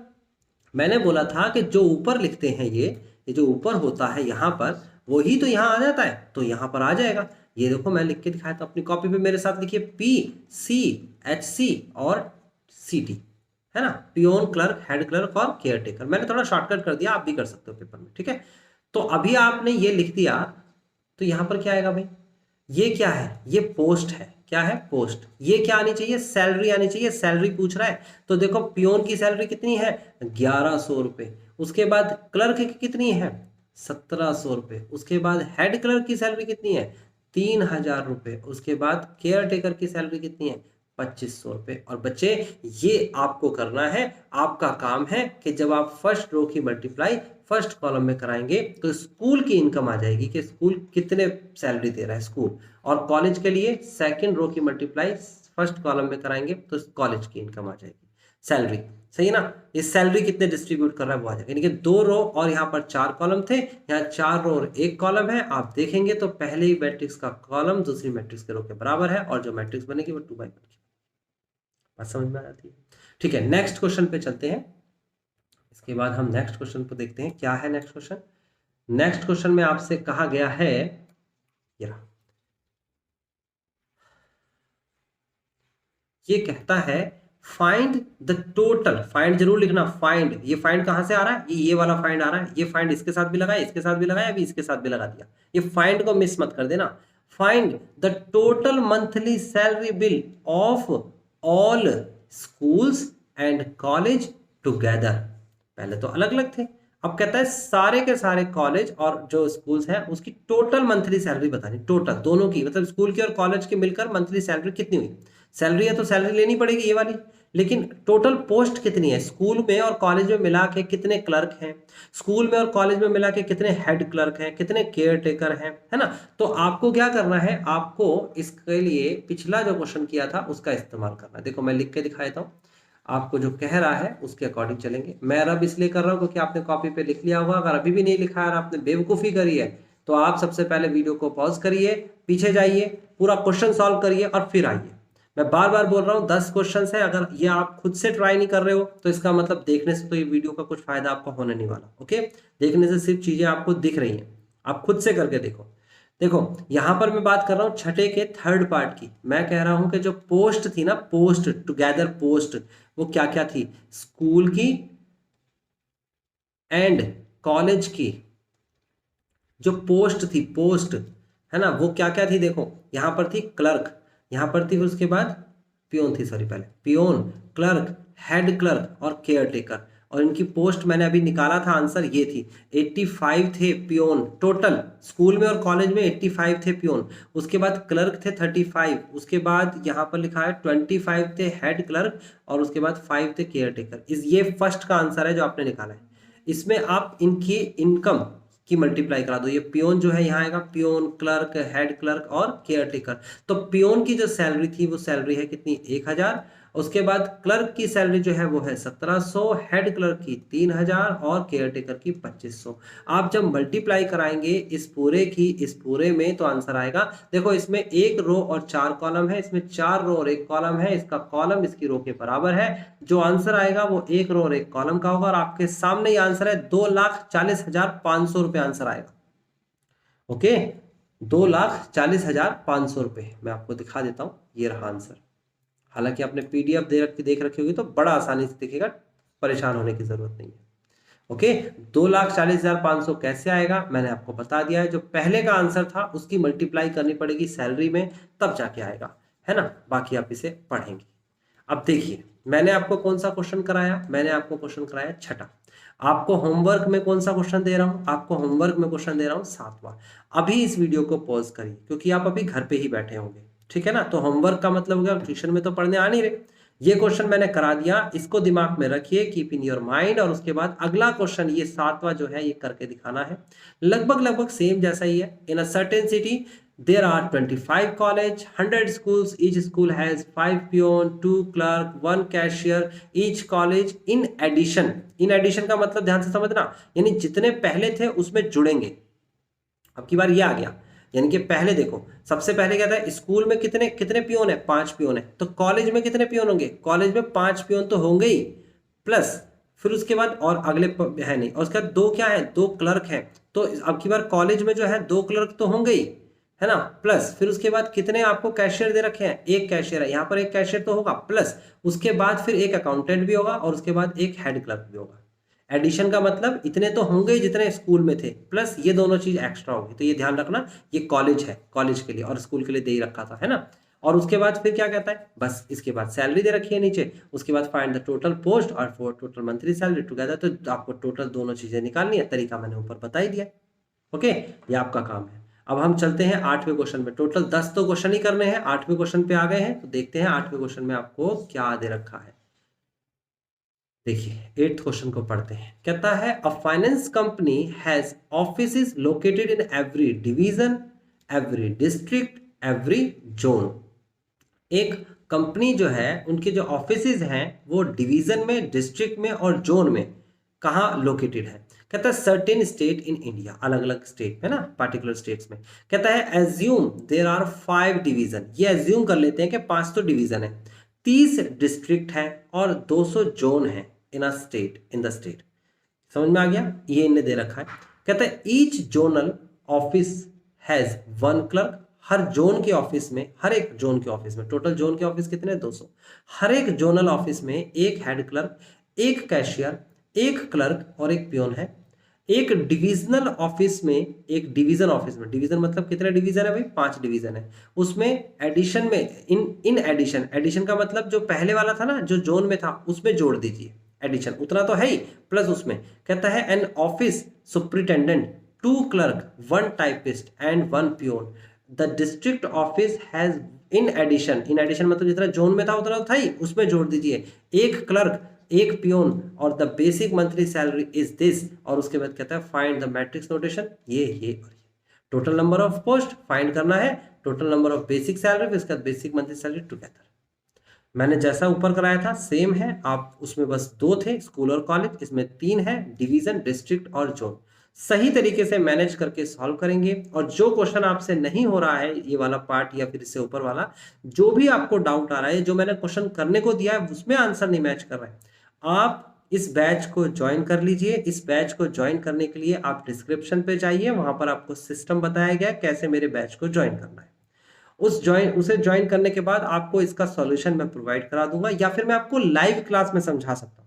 मैंने बोला था कि जो ऊपर लिखते हैं ये जो ऊपर होता है यहाँ पर, वही तो यहाँ आ जाता है, तो यहाँ पर आ जाएगा। ये देखो मैं लिख के दिखाया था, अपनी कॉपी पे मेरे साथ लिखिए, पी सी एच सी और सी टी, है ना, पियोन, क्लर्क, हेड क्लर्क और केयर टेकर। मैंने थोड़ा शॉर्टकट कर दिया, आप भी कर सकते हो पेपर में, ठीक है। तो अभी आपने ये लिख दिया, तो यहाँ पर क्या आएगा भाई, ये क्या है, ये पोस्ट है, क्या है, पोस्ट। ये क्या आनी चाहिए, सैलरी आनी चाहिए, सैलरी पूछ रहा है, तो देखो पियोन की सैलरी कितनी है 1100 रुपए, उसके बाद क्लर्क की कितनी है 1700 रुपए, उसके बाद हेड क्लर्क की सैलरी कितनी है 3000 रुपए, उसके बाद केयर टेकर की सैलरी कितनी है 2500 रुपये। और बच्चे ये आपको करना है, आपका काम है कि जब आप फर्स्ट रो की मल्टीप्लाई फर्स्ट कॉलम में कराएंगे तो स्कूल की इनकम आ जाएगी कि स्कूल कितने सैलरी दे रहा है स्कूल, और कॉलेज के लिए सेकंड रो की मल्टीप्लाई फर्स्ट कॉलम में कराएंगे तो कॉलेज की इनकम आ जाएगी, सैलरी। सही है ना, ये सैलरी कितने डिस्ट्रीब्यूट कर रहा है वो आ जाएगा। यानी कि 2 रो और यहाँ पर 4 कॉलम थे, यहाँ 4 रो और 1 कॉलम है। आप देखेंगे तो पहले ही मैट्रिक्स का कॉलम दूसरी मैट्रिक्स के रो के बराबर है, और जो मैट्रिक्स बनेगी वो 2/1 की बात समझ में आ जाती है। ठीक है, नेक्स्ट क्वेश्चन पे चलते हैं। इसके बाद हम नेक्स्ट क्वेश्चन को देखते हैं, क्या है नेक्स्ट क्वेश्चन। नेक्स्ट क्वेश्चन में आपसे कहा गया है, ये कहता है फाइंड द टोटल, फाइंड जरूर लिखना, फाइंड, ये फाइंड कहां से आ रहा है, ये वाला फाइंड आ रहा है, ये फाइंड इसके साथ भी लगाया, इसके साथ भी लगाया, अभी इसके साथ भी लगा दिया, ये फाइंड को मिस मत कर देना। Find the total monthly salary bill of all schools and college together. पहले तो अलग अलग थे, अब कहता है सारे के सारे कॉलेज और जो स्कूल्स हैं उसकी टोटल मंथली सैलरी बतानी, टोटल दोनों की, मतलब स्कूल की और कॉलेज की मिलकर मंथली सैलरी कितनी हुई। सैलरी है तो सैलरी लेनी पड़ेगी ये वाली, लेकिन टोटल पोस्ट कितनी है, स्कूल में और कॉलेज में मिला के कितने क्लर्क हैं, स्कूल में और कॉलेज में मिला के कितने हेड क्लर्क हैं, कितने केयर टेकर हैं, है ना। तो आपको क्या करना है, आपको इसके लिए पिछला जो क्वेश्चन किया था उसका इस्तेमाल करना है। देखो मैं लिख के दिखा देता हूँ, आपको जो कह रहा है उसके अकॉर्डिंग चलेंगे। मैं अब इसलिए कर रहा हूँ क्योंकि आपने कॉपी पे लिख लिया होगा, अगर अभी भी नहीं लिखा है और आपने बेवकूफ़ी करी है तो आप सबसे पहले वीडियो को पॉज करिए, पीछे जाइए, पूरा क्वेश्चन सॉल्व करिए और फिर आइए। मैं बार बार बोल रहा हूँ 10 क्वेश्चन है, अगर ये आप खुद से ट्राई नहीं कर रहे हो तो इसका मतलब देखने से तो ये वीडियो का कुछ फायदा आपको होने नहीं वाला। ओके, देखने से सिर्फ चीजें आपको दिख रही हैं, आप खुद से करके देखो। देखो यहां पर मैं बात कर रहा हूं छठे के थर्ड पार्ट की। मैं कह रहा हूं कि जो पोस्ट थी ना, पोस्ट टुगेदर पोस्ट, वो क्या क्या थी, स्कूल की एंड कॉलेज की जो पोस्ट थी, पोस्ट है ना, वो क्या क्या थी। देखो यहां पर थी क्लर्क, यहां पर थी, उसके बाद पियोन थी, सॉरी पहले पियोन, क्लर्क, हेड क्लर्क और केयर टेकर, और इनकी पोस्ट मैंने अभी निकाला था, आंसर ये थी 85 थे पियोन टोटल, स्कूल में और कॉलेज में 85 थे पियोन, उसके बाद क्लर्क थे 35, उसके बाद यहाँ पर लिखा है 25 थे हेड क्लर्क, और उसके बाद 5 थे केयर टेकर। ये फर्स्ट का आंसर है जो आपने निकाला है। इसमें आप इनकी इनकम की मल्टीप्लाई करा दो, ये पियोन जो है यहाँ आएगा, पियोन, क्लर्क, हेड क्लर्क और केयर टेकर। तो पियोन की जो सैलरी थी वो सैलरी है कितनी, 1000, उसके बाद क्लर्क की सैलरी जो है वो है 1700, हेड क्लर्क की 3000 और केयर टेकर की 2500। आप जब मल्टीप्लाई कराएंगे इस पूरे की इस पूरे में तो आंसर आएगा। देखो इसमें 1 रो और 4 कॉलम है, इसमें 4 रो और 1 कॉलम है, इसका कॉलम इसकी रो के बराबर है, जो आंसर आएगा वो 1 रो और 1 कॉलम का होगा, और आपके सामने ये आंसर है 2,40,500 रुपये आंसर आएगा। ओके, 2,40,500 रुपये मैं आपको दिखा देता हूं, ये रहा आंसर। हालांकि आपने पीडीएफ देख रखी होगी तो बड़ा आसानी से दिखेगा, परेशान होने की जरूरत नहीं है। ओके, 2,40,500 कैसे आएगा मैंने आपको बता दिया है। जो पहले का आंसर था उसकी मल्टीप्लाई करनी पड़ेगी सैलरी में, तब जाके आएगा, है ना। बाकी आप इसे पढ़ेंगे। अब देखिए मैंने आपको कौन सा क्वेश्चन कराया, मैंने आपको क्वेश्चन कराया छठा। आपको होमवर्क में कौन सा क्वेश्चन दे रहा हूं, आपको होमवर्क में क्वेश्चन दे रहा हूं 7वां। अभी इस वीडियो को पॉज करिए क्योंकि आप अभी घर पे ही बैठे होंगे, ठीक है ना। तो होमवर्क का मतलब हो गया ट्यूशन में तो पढ़ने आ नहीं रहे, ये क्वेश्चन मैंने करा दिया, इसको दिमाग में रखिए, कीप इन योर माइंड। और उसके बाद अगला क्वेश्चन ये 7वां जो है ये करके दिखाना है, लगभग सेम जैसा ही है। In a certain city there are 25 college, 100 schools, each school has 5 peon, 2 clerk, 1 cashier, each college in addition का मतलब ध्यान से समझना, यानी जितने पहले थे उसमें जुड़ेंगे। अब की बार ये आ गया, यानी कि पहले देखो सबसे पहले क्या था, स्कूल में कितने कितने पियोन है, 5 पियोन है, तो कॉलेज में कितने पियोन होंगे, कॉलेज में 5 पियोन तो होंगे ही, प्लस फिर उसके बाद और अगले है नहीं, और उसके बाद 2 क्या है, 2 क्लर्क हैं, तो अब की बार कॉलेज में जो है 2 क्लर्क तो होंगे ही, है ना, प्लस फिर उसके बाद कितने आपको कैशियर दे रखे हैं, 1 कैशियर है, यहाँ पर 1 कैशियर तो होगा, प्लस उसके बाद फिर 1 अकाउंटेंट भी होगा, और उसके बाद 1 हेड क्लर्क भी होगा। एडिशन का मतलब इतने तो होंगे ही जितने स्कूल में थे, प्लस ये दोनों चीज एक्स्ट्रा होगी। तो ये ध्यान रखना, ये कॉलेज है, कॉलेज के लिए और स्कूल के लिए दे ही रखा था, है ना। और उसके बाद फिर क्या कहता है, बस इसके बाद सैलरी दे रखी है नीचे, उसके बाद फाइंड द टोटल पोस्ट और for total monthly salary together. तो आपको टोटल दोनों चीजें निकालनी है, तरीका मैंने ऊपर बता ही दिया। ओके, ये आपका काम है। अब हम चलते हैं 8वें क्वेश्चन में। टोटल 10 तो क्वेश्चन ही करने हैं, 8वें क्वेश्चन पे आ गए हैं, तो देखते हैं 8वें क्वेश्चन में आपको क्या दे रखा है। देखिए 8th क्वेश्चन को पढ़ते हैं। कहता है a finance company has offices located in every division, every district, every zone. एक कंपनी जो है उनके जो ऑफिसेज हैं वो डिवीजन में, डिस्ट्रिक्ट में और जोन में कहाँ लोकेटेड है। कहता है सर्टेन स्टेट इन इंडिया, अलग अलग स्टेट में ना, पार्टिकुलर स्टेट्स में। कहता है एज्यूम देयर आर 5 डिवीजन, ये एज्यूम कर लेते हैं कि 5 तो डिवीजन है, 30 डिस्ट्रिक्ट है और 200 जोन है in a state, in the state. समझ में आ गया, ये इन्हें दे रखा है। कहता है each zonal office has 1 clerk, her zone के ऑफिस में, हर एक जोन के ऑफिस में, टोटल जोन के ऑफिस कितने 200, हर एक जोनल ऑफिस में एक हेड क्लर्क, एक कैशियर, एक क्लर्क और एक पियोन है। एक डिविजनल ऑफिस में, एक डिवीजन ऑफिस में, डिवीजन मतलब कितने डिवीजन है भाई, 5 डिवीजन है, उसमें एडिशन में, इन एडिशन, एडिशन का मतलब जो पहले वाला था ना, जो जोन में था उसमें जोड़ दीजिए, एडिशन उतना तो है ही, प्लस उसमें कहता है an office superintendent, 2 clerk, 1 typist and 1 peon. The district office has in addition, in addition मतलब जितना जोन में था उतना तो था ही, उसमें जोड़ दीजिए एक क्लर्क, एक पियोन और the basic monthly salary is this. और उसके बाद कहता है फाइंड द मैट्रिक्स नोटेशन, ये और ये। Total number of post find करना है, total number of basic salary, फिर उसके बाद बेसिक मंथली सैलरी टुगेदर। मैंने जैसा ऊपर कराया था सेम है, आप उसमें बस 2 थे, स्कूल और कॉलेज, इसमें 3 है, डिवीजन, डिस्ट्रिक्ट और जोन। सही तरीके से मैनेज करके सॉल्व करेंगे, और जो क्वेश्चन आपसे नहीं हो रहा है ये वाला पार्ट या फिर इससे ऊपर वाला, जो भी आपको डाउट आ रहा है, जो मैंने क्वेश्चन करने को दिया है उसमें आंसर नहीं मैच कर रहा है, आप इस बैच को ज्वाइन कर लीजिए। इस बैच को ज्वाइन करने के लिए आप डिस्क्रिप्शन पे जाइए, वहां पर आपको सिस्टम बताया गया कैसे मेरे बैच को ज्वाइन करना है। उसे ज्वाइन करने के बाद आपको इसका सॉल्यूशन मैं प्रोवाइड करा दूंगा, या फिर मैं आपको लाइव क्लास में समझा सकता हूं।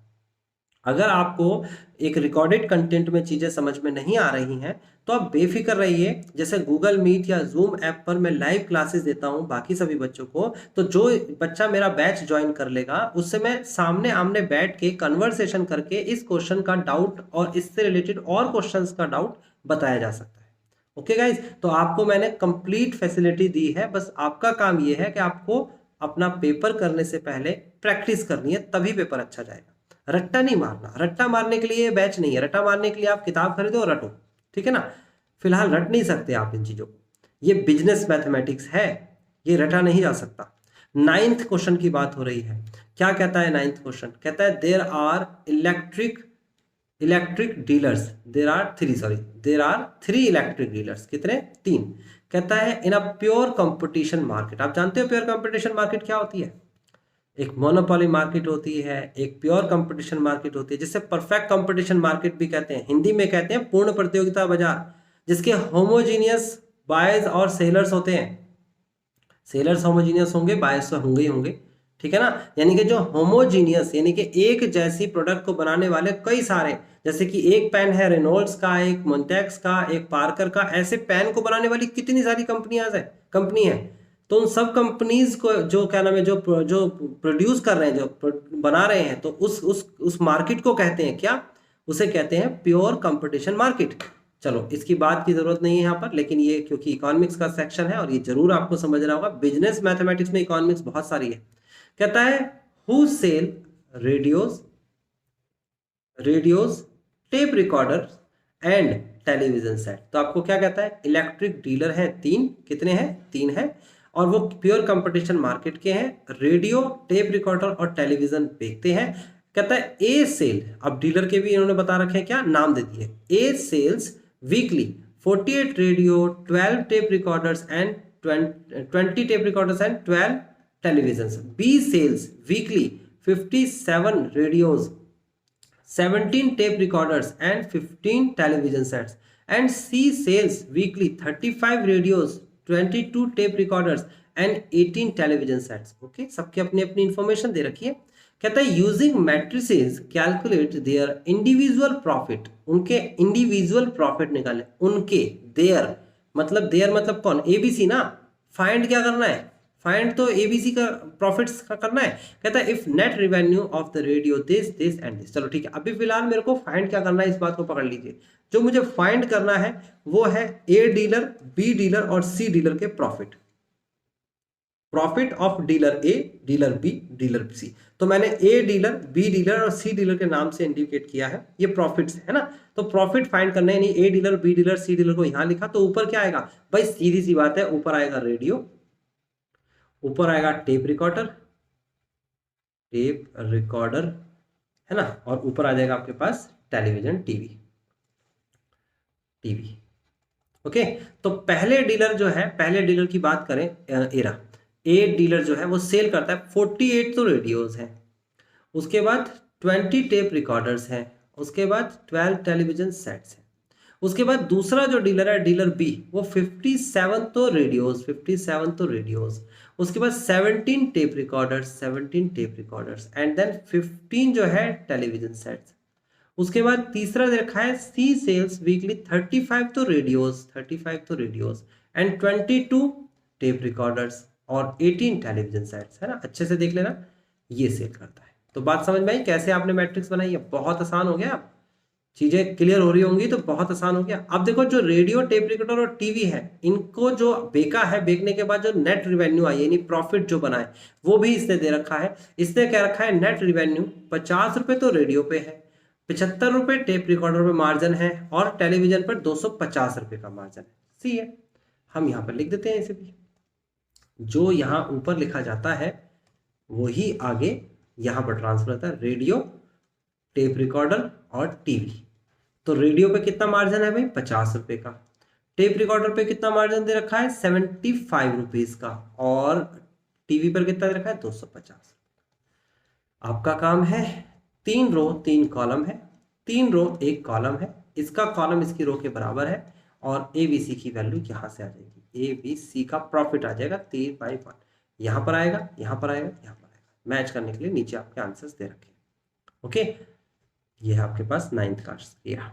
अगर आपको एक रिकॉर्डेड कंटेंट में चीजें समझ में नहीं आ रही हैं तो आप बेफिक्र रहिए, जैसे गूगल मीट या जूम ऐप पर मैं लाइव क्लासेस देता हूं बाकी सभी बच्चों को, तो जो बच्चा मेरा बैच ज्वाइन कर लेगा उससे मैं सामने आमने बैठ के कन्वर्सेशन करके इस क्वेश्चन का डाउट और इससे रिलेटेड और क्वेश्चंस का डाउट बताया जा सकता है। ओके गाइज, तो आपको मैंने कंप्लीट फैसिलिटी दी है, बस आपका काम ये है कि आपको अपना पेपर करने से पहले प्रैक्टिस करनी है, तभी पेपर अच्छा जाएगा। रट्टा नहीं मारना, रट्टा मारने के लिए बैच नहीं है, रट्टा मारने के लिए आप किताब खरीदो और रटो, ठीक है ना। फिलहाल रट नहीं सकते आप इन चीजों को, ये बिजनेस मैथमेटिक्स है, ये रटा नहीं जा सकता। 9th क्वेश्चन की बात हो रही है, क्या कहता है 9th क्वेश्चन, कहता है there are electric dealers, there are three electric dealers, कितने 3। कहता है in a pure competition market, आप जानते हो प्योर कंपटीशन मार्केट क्या होती है, एक मोनोपोली मार्केट होती है, एक प्योर कंपटीशन मार्केट होती है, जिसे परफेक्ट कंपटीशन मार्केट भी कहते हैं, हिंदी में कहते हैं पूर्ण प्रतियोगिता बाजार, जिसके होमोजीनियस बायर्स और सेलर्स होते हैं। सेलर्स होमोजीनियस होंगे, बायर्स तो होंगे ही होंगे, ठीक है ना। यानी कि जो होमोजीनियस यानी कि एक जैसी प्रोडक्ट को बनाने वाले कई सारे, जैसे कि एक पेन है रेनॉल्ड्स का, एक मोन्टेक्स का, एक पार्कर का, ऐसे पेन को बनाने वाली कितनी सारी कंपनी है। तो उन सब कंपनीज को जो क्या नाम है, जो प्रोड्यूस कर रहे हैं, जो बना रहे हैं, तो उस मार्केट को कहते हैं क्या, उसे कहते हैं प्योर कंपटीशन मार्केट। चलो इसकी बात की जरूरत नहीं है यहाँ पर, लेकिन ये क्योंकि इकोनॉमिक्स का सेक्शन है और ये जरूर आपको समझना होगा, बिजनेस मैथमेटिक्स में इकोनॉमिक्स बहुत सारी है। कहता है who sell radios, tape recorder and television set. तो आपको क्या कहता है, इलेक्ट्रिक डीलर हैं 3, कितने हैं 3 हैं, और वो प्योर कंपटीशन मार्केट के हैं, रेडियो, टेप रिकॉर्डर और टेलीविजन बेचते हैं। कहता है ए सेल, अब डीलर के भी इन्होंने बता रखे हैं, क्या नाम दे दिए, A sales weekly 48 radio, 12 tape recorders and 20 tape recorders and 12 televisions. B sales weekly 57 radios, 17 tape recorders and 15 television sets. And C sales weekly 35 radios, 22 tape recorders and 18 television sets. Okay, सबकी अपनी अपनी information दे रखी है। कहता है using matrices calculate their individual profit, उनके individual profit निकाले, उनके देयर मतलब कौन, ABC ना, फाइंड क्या करना है, फाइंड तो एबीसी का प्रॉफिट्स का करना है। कहता है if net revenue of the radio this this and this. चलो ठीक है, अभी फिलहाल मेरे को फाइंड क्या करना है, इस बात को पकड़ लीजिए। जो मुझे फाइंड करना है वो है ए डीलर, बी डीलर और सी डीलर के profit. Profit of dealer A, dealer B, dealer C. तो मैंने ए डीलर, बी डीलर और सी डीलर के नाम से इंडिकेट किया है, ये प्रॉफिट्स है ना। तो प्रॉफिट फाइंड करने यानी A dealer, B dealer, C dealer को यहां लिखा, तो ऊपर क्या आएगा भाई, सीधी सी बात है, ऊपर आएगा रेडियो, ऊपर आएगा टेप रिकॉर्डर, टेप रिकॉर्डर है ना, और ऊपर आ जाएगा आपके पास टेलीविजन, टीवी, टीवी। ओके, तो पहले डीलर जो है, पहले डीलर की बात करें, एरा ए डीलर जो है वो सेल करता है 48 तो रेडियोस हैं, उसके बाद 20 टेप रिकॉर्डर्स हैं, उसके बाद 12 टेलीविजन सेट्स हैं। उसके बाद दूसरा जो डीलर है, डीलर बी, वो 57 तो रेडियोस, 57 तो रेडियोस, उसके बाद 17 tape recorders, 17 tape recorders and then 15 जो है टेलीविजन सेट्स। उसके बाद तीसरा दे रखा है सी सेल्स वीकली 35 तो रेडियोस, 35 तो रेडियोस एंड 22 टेप रिकॉर्डर्स और 18 टेलीविजन सेट्स, है ना, अच्छे से देख लेना, ये सेल करता है। तो बात समझ में आई कैसे आपने मैट्रिक्स बनाई है, बहुत आसान हो गया, चीजें क्लियर हो रही होंगी तो बहुत आसान हो गया। अब देखो जो रेडियो, टेप रिकॉर्डर और टीवी है, इनको जो बेका है, बेचने के बाद जो नेट रिवेन्यू आई यानी प्रॉफिट जो बना है, वो भी इसने दे रखा है। इसने क्या रखा है, नेट रिवेन्यू 50 रुपए तो रेडियो पे है, 75 रुपए टेप रिकॉर्डर पे मार्जिन है और टेलीविजन पर 250 रुपए का मार्जिन है। सी है, हम यहाँ पर लिख देते हैं इसे भी, जो यहाँ ऊपर लिखा जाता है वही आगे यहाँ पर ट्रांसफर होता है, रेडियो, टेप रिकॉर्डर और टीवी। तो रेडियो पे कितना मार्जिन है भाई, 50 रुपए का, टेप रिकॉर्डर पे कितना मार्जिन दे रखा है, 75 रुपीज का, और टीवी पर कितना दे रखा है, 250। आपका काम है, 3 रो 3 कॉलम है, 3 रो 1 कॉलम है, इसका कॉलम इसकी रो के बराबर है और ए बी सी की वैल्यू यहां से आ जाएगी, ए बी सी का प्रॉफिट आ जाएगा 3/1, यहां पर आएगा, यहां पर आएगा, यहां पर आएगा, मैच करने के लिए नीचे आपके आंसर्स दे रखे। ओके, ये है आपके पास 9th का क्रिया।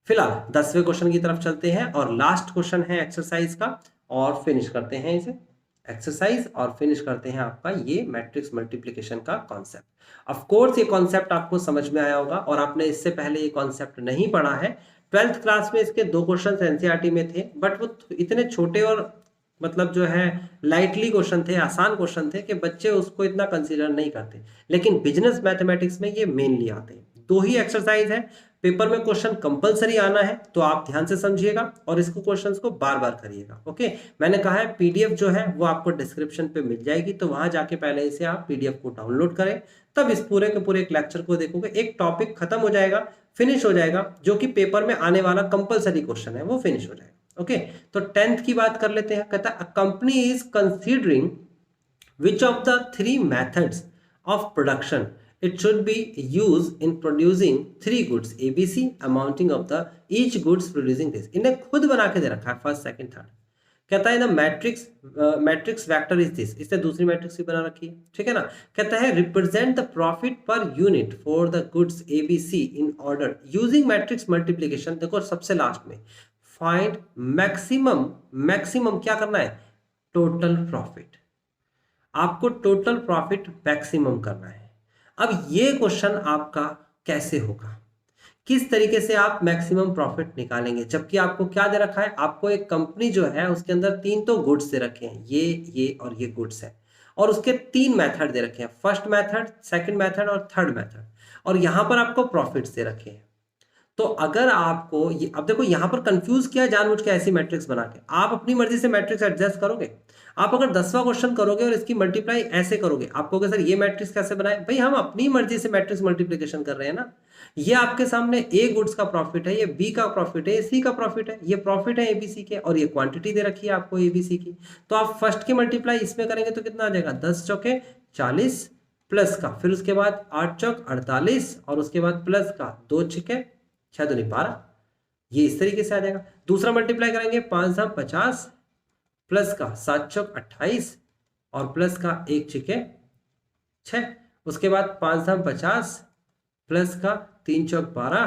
फिलहाल 10वें क्वेश्चन की तरफ चलते हैं और लास्ट क्वेश्चन है एक्सरसाइज का, और फिनिश करते हैं इसे एक्सरसाइज, और फिनिश करते हैं आपका ये मैट्रिक्स मल्टीप्लिकेशन का कॉन्सेप्ट। ऑफ कोर्स ये कॉन्सेप्ट आपको समझ में आया होगा और आपने इससे पहले ये कॉन्सेप्ट नहीं पढ़ा है। 12th क्लास में इसके 2 क्वेश्चन एनसीईआरटी में थे, बट वो इतने छोटे और मतलब जो है लाइटली क्वेश्चन थे, आसान क्वेश्चन थे कि बच्चे उसको इतना कंसीडर नहीं करते। लेकिन बिजनेस मैथमेटिक्स में ये मेनली आते हैं। 2 ही एक्सरसाइज है, पेपर में क्वेश्चन कंपलसरी आना है, तो आप ध्यान से समझिएगा और इसको क्वेश्चंस को बार बार करिएगा। ओके, मैंने कहा है पीडीएफ जो है वो आपको डिस्क्रिप्शन पे मिल जाएगी, तो वहां जाके पहले इसे आप पीडीएफ को डाउनलोड करें, तब इस पूरे के पूरे एक लेक्चर को देखोगे, एक टॉपिक खत्म हो जाएगा, फिनिश हो जाएगा, जो कि पेपर में आने वाला कंपलसरी क्वेश्चन है वो फिनिश हो जाएगा। ओके, तो 10th की बात कर लेते हैं। कहता है a company is considering which of the 3 methods of production it should be used in producing 3 goods ABC amounting of the each goods producing this। इन्हें खुद बना के दे रखा है, फर्स्ट सेकंड थर्ड। कहता है ना मैट्रिक्स वेक्टर इज दिस, इससे दूसरी मैट्रिक्स भी बना रखी है, ठीक है ना। कहता है represent the profit per unit for the goods ABC in order using matrix multiplication. देखो सबसे लास्ट में फाइंड मैक्सिमम, मैक्सिमम क्या करना है, टोटल प्रॉफिट, आपको टोटल प्रॉफिट मैक्सिमम करना है। अब ये क्वेश्चन आपका कैसे होगा, किस तरीके से आप मैक्सिमम प्रॉफिट निकालेंगे, जबकि आपको क्या दे रखा है, आपको एक कंपनी जो है उसके अंदर 3 तो गुड्स दे रखे हैं, ये और ये गुड्स है, और उसके 3 मेथड दे रखे हैं, फर्स्ट मेथड, सेकंड मेथड और थर्ड मेथड, और यहां पर आपको प्रॉफिट्स दे रखे हैं। तो अगर आपको ये, अब देखो यहां पर कंफ्यूज किया जानबूझ के ऐसी मैट्रिक्स बना के, आप अपनी मर्जी से मैट्रिक्स एडजस्ट करोगे। आप अगर 10वां क्वेश्चन करोगे और इसकी मल्टीप्लाई ऐसे करोगे, आप कहोगे सर ये मैट्रिक्स कैसे बनाए, भाई हम अपनी मर्जी से मैट्रिक्स मल्टीप्लिकेशन कर रहे हैं ना। ये आपके सामने ए गुड्स का प्रॉफिट है, ये बी का प्रॉफिट है, ये सी का प्रॉफिट है, ये प्रॉफिट है एबीसी के, और ये क्वांटिटी दे रखी है आपको एबीसी की। तो आप फर्स्ट की मल्टीप्लाई इसमें करेंगे तो कितना आ जाएगा, 10 चौके 40 प्लस का, फिर उसके बाद 8 चौक 48 और उसके बाद प्लस का 2 छिके 6 दूनी 12, ये इस तरीके से आ जाएगा। दूसरा मल्टीप्लाई करेंगे 5 दाम 50 प्लस का 7 चौक 28 और प्लस का 1 छिके 6, उसके बाद 5 दाम 50 प्लस का 3 चौक 12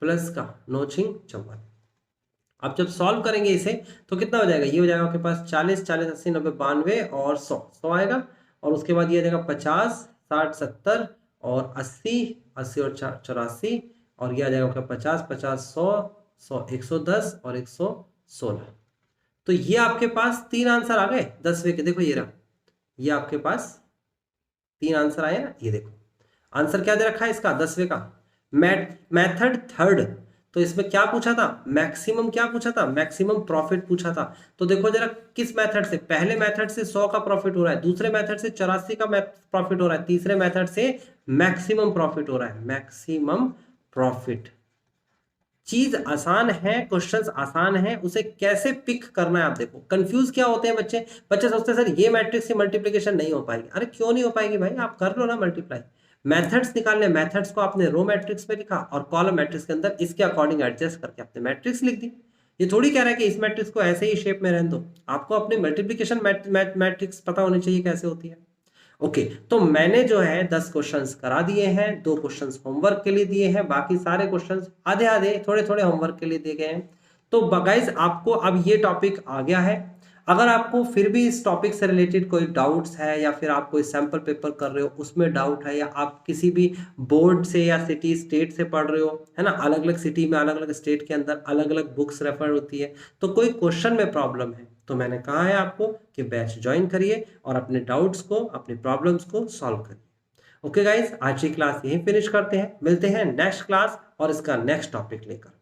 प्लस का 9 छिंग 54, आप जब सॉल्व करेंगे इसे तो कितना हो जाएगा, ये हो जाएगा आपके पास 40, 40, 80, 90, 92 और 100 आएगा। और उसके बाद ये आ जाएगा 50, 60, 70 और 80, 80 और 84 और ये आ जाएगा आपका 50, 50, 100, 100, 110 और 116। तो ये आपके पास 3 आंसर आ गए 10वें के। देखो ये रहा, ये आपके पास 3 आंसर आए ना, ये देखो आंसर क्या दे रखा है इसका 10वें का, मेथड थर्ड। तो इसमें क्या पूछा था, मैक्सिमम क्या पूछा था, मैक्सिमम प्रॉफिट पूछा था। तो देखो जरा किस मेथड से, पहले मेथड से 100 का प्रॉफिट हो रहा है, दूसरे मेथड से 84 का प्रॉफिट हो रहा है, तीसरे मेथड से मैक्सिमम प्रॉफिट हो रहा है, मैक्सिमम प्रॉफिट। चीज आसान है, क्वेश्चंस आसान है, उसे कैसे पिक करना है आप देखो। कंफ्यूज क्या होते हैं बच्चे, बच्चे सोचते हैं सर ये मैट्रिक्स से मल्टीप्लिकेशन नहीं हो पाएगी। अरे क्यों नहीं हो पाएगी भाई, आप कर लो ना मल्टीप्लाई। मेथड्स निकालने, मेथड्स को आपने रो मैट्रिक्स में लिखा और कॉलम मैट्रिक्स के अंदर इसके अकॉर्डिंग एडजस्ट करके आपने मैट्रिक्स लिख दी। ये थोड़ी कह रहा है कि इस मैट्रिक्स को ऐसे ही शेप में रहने दो, आपको अपनी मल्टीप्लिकेशन मैट्रिक्स पता होनी चाहिए कैसे होती है। ओके तो मैंने जो है 10 क्वेश्चंस करा दिए हैं, 2 क्वेश्चंस होमवर्क के लिए दिए हैं, बाकी सारे क्वेश्चंस आधे आधे थोड़े थोड़े होमवर्क के लिए दिए गए हैं। तो गाइस आपको अब ये टॉपिक आ गया है। अगर आपको फिर भी इस टॉपिक से रिलेटेड कोई डाउट्स है या फिर आप कोई सैंपल पेपर कर रहे हो उसमें डाउट है, या आप किसी भी बोर्ड से या सिटी स्टेट से पढ़ रहे हो, है ना, अलग अलग सिटी में अलग अलग स्टेट के अंदर अलग अलग बुक्स रेफर होती है, तो कोई क्वेश्चन में प्रॉब्लम है तो मैंने कहा है आपको कि बैच ज्वाइन करिए और अपने डाउट्स को, अपने प्रॉब्लम्स को सॉल्व करिए। ओके गाइस, आज की क्लास यहीं फिनिश करते हैं, मिलते हैं नेक्स्ट क्लास और इसका नेक्स्ट टॉपिक लेकर।